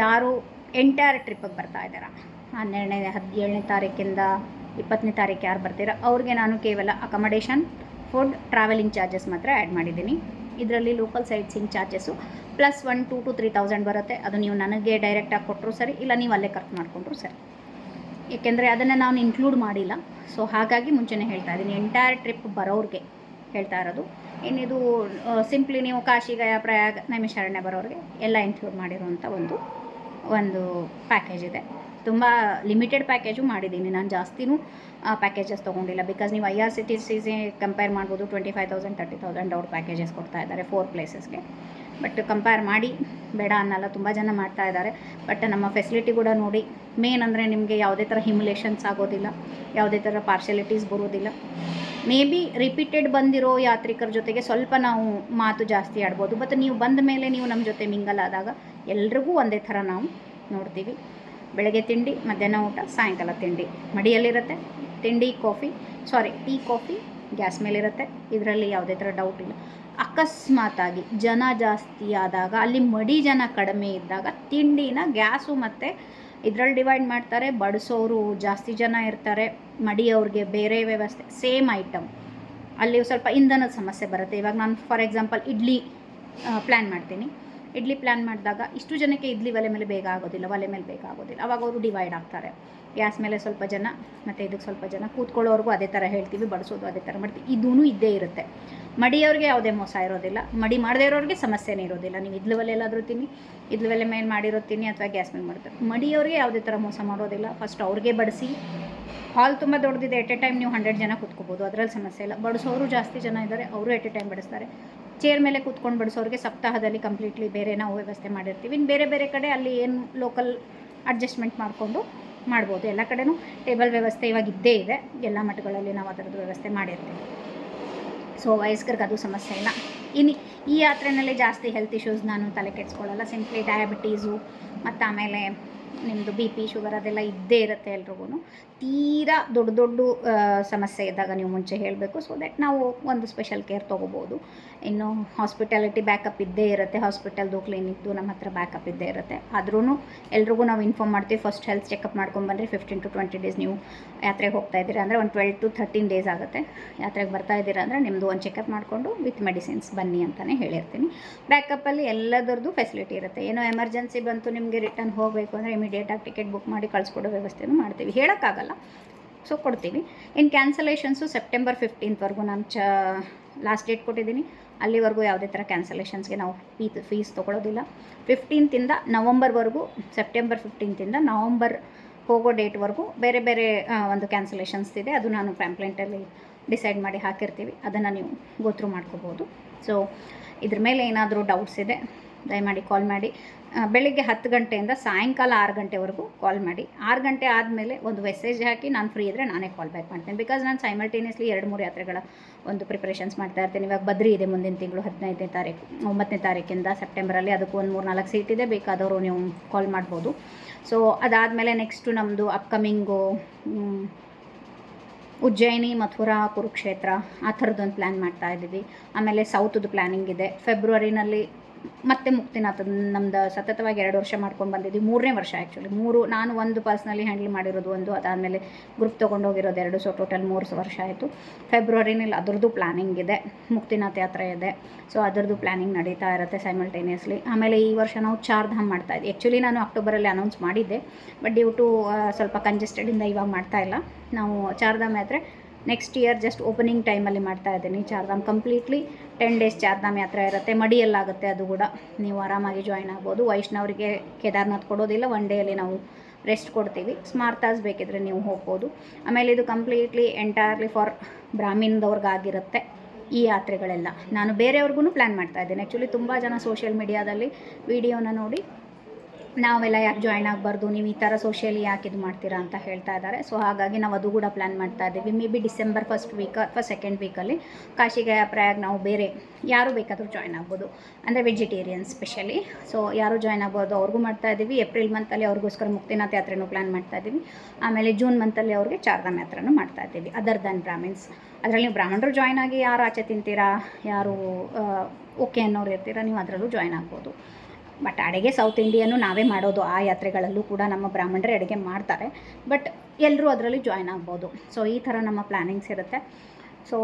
Speaker 1: ಯಾರು ಎಂಟೈರ್ ಟ್ರಿಪ್ಪಿಗೆ ಬರ್ತಾ ಇದ್ದಾರಾ, 17ನೇ ತಾರೀಕಿಂದ 20ನೇ ತಾರೀಕು ಯಾರು ಬರ್ತೀರಾ ಅವ್ರಿಗೆ ನಾನು ಕೇವಲ ಅಕಮಡೇಷನ್, ಫುಡ್, ಟ್ರಾವೆಲಿಂಗ್ ಚಾರ್ಜಸ್ ಮಾತ್ರ ಆ್ಯಡ್ ಮಾಡಿದ್ದೀನಿ. ಇದರಲ್ಲಿ local site seeing charges plus 1,000 to 3,000 ಬರುತ್ತೆ. ಅದು ನೀವು ನನಗೆ ಡೈರೆಕ್ಟಾಗಿ ಕೊಟ್ಟರು ಸರಿ, ಇಲ್ಲ ನೀವು ಅಲ್ಲೇ ಖರ್ಚು ಮಾಡಿಕೊಂಡ್ರು ಸರಿ. ಏಕೆಂದರೆ ಅದನ್ನು ನಾನು ಇನ್ಕ್ಲೂಡ್ ಮಾಡಿಲ್ಲ. ಸೊ ಹಾಗಾಗಿ ಮುಂಚೆನೇ ಹೇಳ್ತಾ ಇದ್ದೀನಿ, ಎಂಟೈರ್ ಟ್ರಿಪ್ ಬರೋರಿಗೆ ಹೇಳ್ತಾ ಇರೋದು. ಇನ್ನಿದು ಸಿಂಪ್ಲಿ ನೀವು ಕಾಶಿ, ಗಯಾ, ಪ್ರಯಾಗ್, ನೈಮಿಷಾರಣ್ಯ ಬರೋರಿಗೆ ಎಲ್ಲ ಇನ್ಕ್ಲೂಡ್ ಮಾಡಿರುವಂಥ ಒಂದು ಪ್ಯಾಕೇಜ್ ಇದೆ. ತುಂಬ ಲಿಮಿಟೆಡ್ ಪ್ಯಾಕೇಜು ಮಾಡಿದ್ದೀನಿ ನಾನು, ಜಾಸ್ತಿನೂ ಪ್ಯಾಕೇಜಸ್ ತೊಗೊಂಡಿಲ್ಲ. ಬಿಕಾಸ್ ನೀವು IRCTC ಕಂಪೇರ್ ಮಾಡ್ಬೋದು, 25,000 30,000 ಅವ್ರ ಪ್ಯಾಕೇಜಸ್ ಕೊಡ್ತಾ ಇದ್ದಾರೆ 4 ಪ್ಲೇಸಸ್ಗೆ. ಬಟ್ ಕಂಪೇರ್ ಮಾಡಿ ಬೇಡ ಅನ್ನಲ್ಲ, ತುಂಬ ಜನ ಮಾಡ್ತಾ ಇದ್ದಾರೆ. ಬಟ್ ನಮ್ಮ ಫೆಸಿಲಿಟಿ ಕೂಡ ನೋಡಿ. ಮೇನ್ ಅಂದರೆ ನಿಮಗೆ ಯಾವುದೇ ಥರ ಹಿಮ್ಯುಲೇಷನ್ಸ್ ಆಗೋದಿಲ್ಲ, ಯಾವುದೇ ಥರ ಪಾರ್ಶಲಿಟೀಸ್ ಬರೋದಿಲ್ಲ. ಮೇ ಬಿ ರಿಪೀಟೆಡ್ ಬಂದಿರೋ ಯಾತ್ರಿಕರ ಜೊತೆಗೆ ಸ್ವಲ್ಪ ನಾವು ಮಾತು ಜಾಸ್ತಿ ಆಡ್ಬೋದು. ಬಟ್ ನೀವು ಬಂದ ಮೇಲೆ ನೀವು ನಮ್ಮ ಜೊತೆ ಮಿಂಗಲ್ ಆದಾಗ ಎಲ್ರಿಗೂ ಒಂದೇ ಥರ ನಾವು ನೋಡ್ತೀವಿ. ಬೆಳಗ್ಗೆ ತಿಂಡಿ, ಮಧ್ಯಾಹ್ನ ಊಟ, ಸಾಯಂಕಾಲ ತಿಂಡಿ ಮಡಿಯಲ್ಲಿರುತ್ತೆ. ಟೀ ಕಾಫಿ ಗ್ಯಾಸ್ ಮೇಲಿರುತ್ತೆ. ಇದರಲ್ಲಿ ಯಾವುದೇ ಥರ ಡೌಟ್ ಇಲ್ಲ. ಅಕಸ್ಮಾತಾಗಿ ಜನ ಜಾಸ್ತಿ ಆದಾಗ, ಅಲ್ಲಿ ಮಡಿ ಜನ ಕಡಿಮೆ ಇದ್ದಾಗ ತಿಂಡಿನ ಗ್ಯಾಸು ಮತ್ತು ಇದರಲ್ಲಿ ಡಿವೈಡ್ ಮಾಡ್ತಾರೆ. ಬಡಿಸೋರು ಜಾಸ್ತಿ ಜನ ಇರ್ತಾರೆ, ಮಡಿಯವ್ರಿಗೆ ಬೇರೆ ವ್ಯವಸ್ಥೆ, ಸೇಮ್ ಐಟಮ್. ಅಲ್ಲಿ ಸ್ವಲ್ಪ ಇಂಧನದ ಸಮಸ್ಯೆ ಬರುತ್ತೆ. ಇವಾಗ ನಾನು ಫಾರ್ ಎಕ್ಸಾಂಪಲ್ ಇಡ್ಲಿ ಪ್ಲ್ಯಾನ್ ಮಾಡ್ತೀನಿ. ಇಡ್ಲಿ ಪ್ಲ್ಯಾನ್ ಮಾಡಿದಾಗ ಇಷ್ಟು ಜನಕ್ಕೆ ಇಡ್ಲಿ ಒಲೆ ಮೇಲೆ ಬೇಗ ಆಗೋದಿಲ್ಲ, ಅವಾಗ ಅವರು ಡಿವೈಡ್ ಆಗ್ತಾರೆ. ಗ್ಯಾಸ್ ಮೇಲೆ ಸ್ವಲ್ಪ ಜನ ಮತ್ತು ಇದಕ್ಕೆ ಸ್ವಲ್ಪ ಜನ, ಕೂತ್ಕೊಳ್ಳೋರ್ಗೂ ಅದೇ ಥರ ಹೇಳ್ತೀವಿ, ಬಡಿಸೋದು ಅದೇ ಥರ ಮಾಡ್ತೀವಿ. ಇದೂ ಇದ್ದೇ ಇರುತ್ತೆ. ಮಡಿಯವ್ರಿಗೆ ಯಾವುದೇ ಮೋಸ ಇರೋದಿಲ್ಲ, ಮಡಿ ಮಾಡದೇ ಇರೋರಿಗೆ ಸಮಸ್ಯೆನೇ ಇರೋದಿಲ್ಲ. ನೀವು ಇಡ್ಲಿ ಒಲೆ ಎಲ್ಲಾದರೂ ತಿನ್ನಿ, ಇಡ್ಲಿ ಒಲೆ ಮೇಲೆ ಮಾಡಿರೋತೀನಿ ಅಥವಾ ಗ್ಯಾಸ್ ಮೇಲೆ ಮಾಡ್ತಾರೆ. ಮಡಿಯವ್ರಿಗೆ ಯಾವುದೇ ಥರ ಮೋಸ ಮಾಡೋದಿಲ್ಲ. ಫಸ್ಟ್ ಅವ್ರಿಗೆ ಬಡಿಸಿ, ಹಾಲ್ ತುಂಬ ದೊಡ್ಡದಿದೆ, ಎಟ್ ಎ ಟೈಮ್ ನೀವು 100 ಜನ ಕೂತ್ಕೋಬೋದು, ಅದರಲ್ಲಿ ಸಮಸ್ಯೆ ಇಲ್ಲ. ಬಡಿಸೋರು ಜಾಸ್ತಿ ಜನ ಇದ್ದಾರೆ, ಅವರು ಎಟ್ ಎ ಟೈಮ್ ಬಡಿಸ್ತಾರೆ. ಚೇರ್ ಮೇಲೆ ಕೂತ್ಕೊಂಡು ಬಡಿಸೋರಿಗೆ ಸಪ್ತಾಹದಲ್ಲಿ ಕಂಪ್ಲೀಟ್ಲಿ ಬೇರೆ ನಾವು ವ್ಯವಸ್ಥೆ ಮಾಡಿರ್ತೀವಿ. ಇನ್ನು ಬೇರೆ ಬೇರೆ ಕಡೆ ಅಲ್ಲಿ ಏನು ಲೋಕಲ್ ಅಡ್ಜಸ್ಟ್ಮೆಂಟ್ ಮಾಡಿಕೊಂಡು ಮಾಡ್ಬೋದು. ಎಲ್ಲ ಕಡೆನೂ ಟೇಬಲ್ ವ್ಯವಸ್ಥೆ ಇವಾಗ ಇದ್ದೇ ಇದೆ, ಎಲ್ಲ ಮಠಗಳಲ್ಲಿ ನಾವು ಅದರದ್ದು ವ್ಯವಸ್ಥೆ ಮಾಡಿರ್ತೀವಿ. ಸೊ ವಯಸ್ಕರಿಗೆ ಅದು ಸಮಸ್ಯೆ ಇಲ್ಲ. ಇನ್ನು ಈ ಯಾತ್ರೆಯಲ್ಲಿ ಜಾಸ್ತಿ ಹೆಲ್ತ್ ಇಶ್ಯೂಸ್ ನಾನು ತಲೆ ಕೆಡಿಸ್ಕೊಳ್ಳಲ್ಲ. ಸಿಂಪ್ಲಿ ಡಯಾಬಿಟೀಸು ಮತ್ತು ಆಮೇಲೆ ನಿಮ್ಮದು BP, ಶುಗರ್ ಅದೆಲ್ಲ ಇದ್ದೇ ಇರುತ್ತೆ ಎಲ್ರಿಗೂ. ತೀರಾ ದೊಡ್ಡ ಸಮಸ್ಯೆ ಇದ್ದಾಗ ನೀವು ಮುಂಚೆ ಹೇಳಬೇಕು, ಸೊ ದ್ಯಾಟ್ ನಾವು ಒಂದು ಸ್ಪೆಷಲ್ ಕೇರ್ ತೊಗೋಬೋದು. ಇನ್ನು ಹಾಸ್ಪಿಟಾಲಿಟಿ ಬ್ಯಾಕಪ್ ಇದ್ದೇ ಇರುತ್ತೆ, ಹಾಸ್ಪಿಟಲ್ದು, ಕ್ಲಿನಿಕ್ದು ನಮ್ಮ ಹತ್ರ ಬ್ಯಾಕಪ್ ಇದ್ದೇ ಇರುತ್ತೆ. ಆದ್ರೂ ಎಲ್ರಿಗೂ ನಾವು ಇನ್ಫಾರ್ಮ್ ಮಾಡ್ತೀವಿ, ಫಸ್ಟ್ ಹೆಲ್ತ್ ಚೆಕಪ್ ಮಾಡ್ಕೊಂಡ್ಬಂದರೆ 15 to 20 ಡೇಸ್ ನೀವು ಯಾತ್ರೆಗೆ ಹೋಗ್ತಾ ಇದ್ದೀರಾ ಅಂದರೆ ಒಂದು 12 to 13 ಡೇಸ್ ಆಗುತ್ತೆ. ಯಾತ್ರೆಗೆ ಬರ್ತಾ ಇದ್ದೀರಾ ಅಂದರೆ ನಿಮ್ಮದು ಒಂದು ಚೆಕಪ್ ಮಾಡಿಕೊಂಡು ವಿತ್ ಮೆಡಿಸಿನ್ಸ್ ಬನ್ನಿ ಅಂತಲೇ ಹೇಳಿರ್ತೀನಿ. ಬ್ಯಾಕಪ್ಪಲ್ಲಿ ಎಲ್ಲದರದ್ದು ಫೆಸಿಲಿಟಿ ಇರುತ್ತೆ. ಏನೋ ಎಮರ್ಜೆನ್ಸಿ ಬಂತು ನಿಮಗೆ ರಿಟರ್ನ್ ಹೋಗಬೇಕು ಅಂದರೆ ಇಮಿಡಿಯೇಟಾಗಿ ಟಿಕೆಟ್ ಬುಕ್ ಮಾಡಿ ಕಳಿಸ್ಕೊಡೋ ವ್ಯವಸ್ಥೆನೂ ಮಾಡ್ತೀವಿ. ಹೇಳೋಕ್ಕಾಗಲ್ಲ, ಸೊ ಕೊಡ್ತೀವಿ. ಇನ್ನು ಕ್ಯಾನ್ಸಲೇಷನ್ಸು ಸೆಪ್ಟೆಂಬರ್ 15th ನಾನು ಲಾಸ್ಟ್ ಡೇಟ್ ಕೊಟ್ಟಿದ್ದೀನಿ. ಅಲ್ಲಿವರೆಗೂ ಯಾವುದೇ ಥರ ಕ್ಯಾನ್ಸಲೇಷನ್ಸ್ಗೆ ನಾವು ಫೀಸ್ ತೊಗೊಳ್ಳೋದಿಲ್ಲ. 15th ನವಂಬರ್ವರೆಗೂ, ಸೆಪ್ಟೆಂಬರ್ 15th ನವಂಬರ್ ಹೋಗೋ ಡೇಟ್ವರೆಗೂ ಬೇರೆ ಬೇರೆ ಒಂದು ಕ್ಯಾನ್ಸಲೇಷನ್ಸ್ ಇದೆ. ಅದು ನಾನು ಪ್ಯಾಂಪ್ಲೆಂಟಲ್ಲಿ ಡಿಸೈಡ್ ಮಾಡಿ ಹಾಕಿರ್ತೀವಿ, ಅದನ್ನು ನೀವು ಗೋತ್ರು ಮಾಡ್ಕೋಬೋದು. ಸೊ ಇದ್ರ ಮೇಲೆ ಏನಾದರೂ ಡೌಟ್ಸ್ ಇದೆ ದಯಮಾಡಿ ಕಾಲ್ ಮಾಡಿ. ಬೆಳಿಗ್ಗೆ 10 ಗಂಟೆಯಿಂದ ಸಾಯಂಕಾಲ 6 ಗಂಟೆವರೆಗೂ ಕಾಲ್ ಮಾಡಿ. 6 ಗಂಟೆ ಆದಮೇಲೆ ಒಂದು ಮೆಸೇಜ್ ಹಾಕಿ ನಾನು ಫ್ರೀ ಇದ್ದರೆ ನಾನೇ ಕಾಲ್ ಬ್ಯಾಕ್ ಮಾಡ್ತೀನಿ. ಬಿಕಾಸ್ ನಾನು ಸೈಮಲ್ಟೇನಿಯಸ್ಲಿ 2-3 ಯಾತ್ರೆಗಳ ಒಂದು ಪ್ರಿಪ್ರೇಷನ್ಸ್ ಮಾಡ್ತಾ ಇರ್ತೀನಿ. ಇವಾಗ ಬದ್ರಿ ಇದೆ ಮುಂದಿನ ತಿಂಗಳು 15ನೇ ತಾರೀಕು, 9ನೇ ತಾರೀಕಿಂದ ಸೆಪ್ಟೆಂಬರಲ್ಲಿ. ಅದಕ್ಕೂ ಒಂದು 3-4 ಸೀಟ್ ಇದೆ, ಬೇಕಾದವರು ನೀವು ಕಾಲ್ ಮಾಡ್ಬೋದು. ಸೊ ಅದಾದಮೇಲೆ ನೆಕ್ಸ್ಟು ನಮ್ಮದು ಅಪ್ಕಮಿಂಗು ಉಜ್ಜಯಿನಿ, ಮಥುರಾ, ಕುರುಕ್ಷೇತ್ರ ಆ ಥರದ್ದೊಂದು ಪ್ಲ್ಯಾನ್ ಮಾಡ್ತಾ ಇದ್ದೀವಿ. ಆಮೇಲೆ ಸೌತ್ದು ಪ್ಲ್ಯಾನಿಂಗ್ ಇದೆ. ಫೆಬ್ರವರಿನಲ್ಲಿ ಮತ್ತೆ ಮುಕ್ತಿನಾಥ, ನಮ್ಮದು ಸತತವಾಗಿ 2 ವರ್ಷ ಮಾಡ್ಕೊಂಡು ಬಂದಿದ್ದೀವಿ. 3ನೇ ವರ್ಷ ಆ್ಯಕ್ಚುಲಿ. 3 ನಾನು ಒಂದು ಪರ್ಸ್ನಲಿ ಹ್ಯಾಂಡಲ್ ಮಾಡಿರೋದು, ಒಂದು ಅದಾದಮೇಲೆ ಗ್ರೂಪ್ ತೊಗೊಂಡೋಗಿರೋದು 2. ಸೊ ಟೋಟಲ್ 3 ವರ್ಷ ಆಯಿತು. ಫೆಬ್ರವರಿನಲ್ಲಿ ಅದರದ್ದು ಪ್ಲ್ಯಾನಿಂಗ್ ಇದೆ, ಮುಕ್ತಿನಾಥ ಯಾತ್ರೆ ಇದೆ. ಸೊ ಅದರದ್ದು ಪ್ಲ್ಯಾನಿಂಗ್ ನಡೀತಾ ಇರುತ್ತೆ ಸೈಮಲ್ಟೇನಿಯಸ್ಲಿ. ಆಮೇಲೆ ಈ ವರ್ಷ ನಾವು ಚಾರ್ಧಾಮ್ ಮಾಡ್ತಾಯಿದ್ವಿ. ಆ್ಯಕ್ಚುಲಿ ನಾನು ಅಕ್ಟೋಬರಲ್ಲಿ ಅನೌನ್ಸ್ ಮಾಡಿದ್ದೆ, ಬಟ್ ಡ್ಯೂ ಟು ಸ್ವಲ್ಪ ಕಂಜೆಸ್ಟೆಡಿಂದ ಇವಾಗ ಮಾಡ್ತಾಯಿಲ್ಲ. ನಾವು ಚಾರ್ಧಾಮ್ ಯಾತ್ರೆ ನೆಕ್ಸ್ಟ್ ಇಯರ್ ಜಸ್ಟ್ ಓಪನಿಂಗ್ ಟೈಮಲ್ಲಿ ಮಾಡ್ತಾ ಇದ್ದೀನಿ. ಚಾರ್ಧಾಮ್ ಕಂಪ್ಲೀಟ್ಲಿ 10 ಡೇಸ್ ಚಾರ್ಧಾಮ್ ಯಾತ್ರೆ ಇರುತ್ತೆ. ಮಡಿಯಲ್ಲಾಗುತ್ತೆ, ಅದು ಕೂಡ ನೀವು ಆರಾಮಾಗಿ ಜಾಯ್ನ್ ಆಗ್ಬೋದು. ವೈಷ್ಣವರಿಗೆ ಕೇದಾರ್ನಾಥ್ ಕೊಡೋದಿಲ್ಲ, 1 ಡೇಯಲ್ಲಿ ನಾವು ರೆಸ್ಟ್ ಕೊಡ್ತೀವಿ. ಸ್ಮಾರ್ತಾಸ್ ಬೇಕಿದ್ರೆ ನೀವು ಹೋಗ್ಬೋದು. ಆಮೇಲೆ ಇದು ಕಂಪ್ಲೀಟ್ಲಿ ಎಂಟೈರ್ಲಿ ಫಾರ್ ಬ್ರಾಹ್ಮಿನ್ದವ್ರಿಗಾಗಿರುತ್ತೆ ಈ ಯಾತ್ರೆಗಳೆಲ್ಲ. ನಾನು ಬೇರೆಯವ್ರಿಗೂ ಪ್ಲ್ಯಾನ್ ಮಾಡ್ತಾ ಇದ್ದೀನಿ. ಆ್ಯಕ್ಚುಲಿ ತುಂಬ ಜನ ಸೋಷಿಯಲ್ ಮೀಡಿಯಾದಲ್ಲಿ ವಿಡಿಯೋನ ನೋಡಿ ನಾವೆಲ್ಲ ಯಾಕೆ ಜಾಯ್ನ್ ಆಗಬಾರ್ದು, ನೀವು ಈ ಥರ ಸೋಷಿಯಲಿ ಯಾಕೆ ಇದು ಮಾಡ್ತೀರಾ ಅಂತ ಹೇಳ್ತಾ ಇದ್ದಾರೆ. ಸೊ ಹಾಗಾಗಿ ನಾವು ಅದು ಕೂಡ ಪ್ಲ್ಯಾನ್ ಮಾಡ್ತಾ ಇದ್ದೀವಿ. May be December first week ಅಥವಾ ಸೆಕೆಂಡ್ ವೀಕಲ್ಲಿ ಕಾಶಿಗೆ ಪ್ರಯಾಗ್ ನಾವು ಬೇರೆ ಯಾರು ಬೇಕಾದರೂ ಜಾಯ್ನ್ ಆಗ್ಬೋದು, ಅಂದರೆ ವೆಜಿಟೇರಿಯನ್ ಸ್ಪೆಷಲಿ. ಸೊ ಯಾರು ಜಾಯ್ನ್ ಆಗ್ಬೋದು, ಅವ್ರಿಗೂ ಮಾಡ್ತಾ ಇದ್ದೀವಿ. ಏಪ್ರಿಲ್ ಮಂತಲ್ಲಿ ಅವ್ರಿಗೋಸ್ಕರ ಮುಕ್ತಿನಾಥ್ ಯಾತ್ರೆನೂ ಪ್ಲ್ಯಾನ್ ಮಾಡ್ತಾ ಇದ್ದೀವಿ. ಆಮೇಲೆ ಜೂನ್ ಮಂತಲ್ಲಿ ಅವ್ರಿಗೆ ಚಾರ್ಧಾಮ್ ಯಾತ್ರೆನೂ ಮಾಡ್ತಾ ಇದ್ದೀವಿ, ಅದರ್ ದ್ಯಾನ್ ಬ್ರಾಹ್ಮಿನ್ಸ್. ಅದರಲ್ಲಿ ನೀವು ಬ್ರಾಹ್ಮಣರು ಜಾಯ್ನ್ ಆಗಿ ಯಾರು ಆಚೆ ತಿಂತೀರಾ, ಯಾರು ಓಕೆ ಅನ್ನೋರು ಇರ್ತೀರಾ, ನೀವು ಅದರಲ್ಲೂ ಜಾಯ್ನ್ ಆಗ್ಬೋದು. ಬಟ್ ಅಡುಗೆ ಸೌತ್ ಇಂಡಿಯನ್ನು ನಾವೇ ಮಾಡೋದು. ಆ ಯಾತ್ರೆಗಳಲ್ಲೂ ಕೂಡ ನಮ್ಮ ಬ್ರಾಹ್ಮಣರೇ ಅಡುಗೆ ಮಾಡ್ತಾರೆ. ಬಟ್ ಎಲ್ಲರೂ ಅದರಲ್ಲಿ ಜಾಯ್ನ್ ಆಗ್ಬೋದು. ಸೊ ಈ ಥರ ನಮ್ಮ ಪ್ಲ್ಯಾನಿಂಗ್ಸ್ ಇರುತ್ತೆ. ಸೊ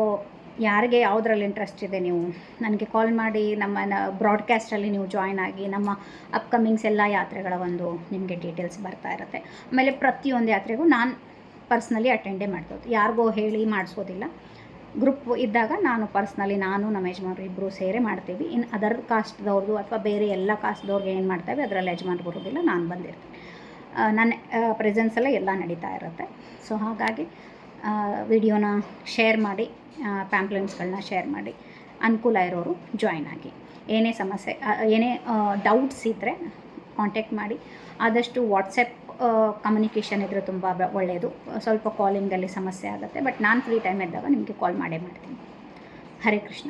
Speaker 1: ಯಾರಿಗೆ ಯಾವುದ್ರಲ್ಲಿ ಇಂಟ್ರೆಸ್ಟ್ ಇದೆ, ನೀವು ನನಗೆ ಕಾಲ್ ಮಾಡಿ. ನಮ್ಮ ಬ್ರಾಡ್ಕಾಸ್ಟಲ್ಲಿ ನೀವು ಜಾಯ್ನ್ ಆಗಿ ನಮ್ಮ ಅಪ್ಕಮಿಂಗ್ಸ್ ಎಲ್ಲ ಯಾತ್ರೆಗಳ ಒಂದು ನಿಮಗೆ ಡೀಟೇಲ್ಸ್ ಬರ್ತಾ ಇರುತ್ತೆ. ಆಮೇಲೆ ಪ್ರತಿಯೊಂದು ಯಾತ್ರೆಗೂ ನಾನು ಪರ್ಸ್ನಲಿ ಅಟೆಂಡೇ ಮಾಡ್ಬೋದು, ಯಾರಿಗೋ ಹೇಳಿ ಮಾಡಿಸೋದಿಲ್ಲ. ಗ್ರೂಪ್ ಇದ್ದಾಗ ನಾನು ಪರ್ಸ್ನಲಿ, ನಾನು ನಮ್ಮ ಯಜಮಾನ್ರು ಇಬ್ಬರು ಸೇರಿ ಮಾಡ್ತೀವಿ. ಇನ್ನು ಅದರ್ ಕಾಸ್ಟ್ದವ್ರದ್ದು ಅಥವಾ ಬೇರೆ ಎಲ್ಲ ಕಾಸ್ಟ್ದವ್ರಿಗೆ ಏನು ಮಾಡ್ತೇವೆ ಅದರಲ್ಲಿ ಯಜಮಾನ್ರು ಬರೋದಿಲ್ಲ, ನಾನು ಬಂದಿರ್ತೀನಿ. ನನ್ನ ಪ್ರೆಸೆನ್ಸಲ್ಲೇ ಎಲ್ಲ ನಡೀತಾ ಇರುತ್ತೆ. ಸೊ ಹಾಗಾಗಿ ವಿಡಿಯೋನ ಶೇರ್ ಮಾಡಿ, ಪ್ಯಾಂಪ್ಲೆಟ್ಸ್ಗಳನ್ನ ಶೇರ್ ಮಾಡಿ, ಅನುಕೂಲ ಇರೋರು ಜಾಯ್ನ್ ಆಗಿ. ಏನೇ ಸಮಸ್ಯೆ, ಏನೇ ಡೌಟ್ಸ್ ಇದ್ದರೆ ಕಾಂಟ್ಯಾಕ್ಟ್ ಮಾಡಿ. ಆದಷ್ಟು ವಾಟ್ಸಪ್ ಕಮ್ಯುನಿಕೇಷನ್ ಇದ್ದರೆ ತುಂಬ ಒಳ್ಳೆಯದು. ಸ್ವಲ್ಪ ಕಾಲಿಂಗಲ್ಲಿ ಸಮಸ್ಯೆ ಆಗುತ್ತೆ, ಬಟ್ ನಾನು ಫ್ರೀ ಟೈಮ್ ಇದ್ದಾಗ ನಿಮಗೆ ಕಾಲ್ ಮಾಡೇ ಮಾಡ್ತೀನಿ. ಹರೇ ಕೃಷ್ಣ.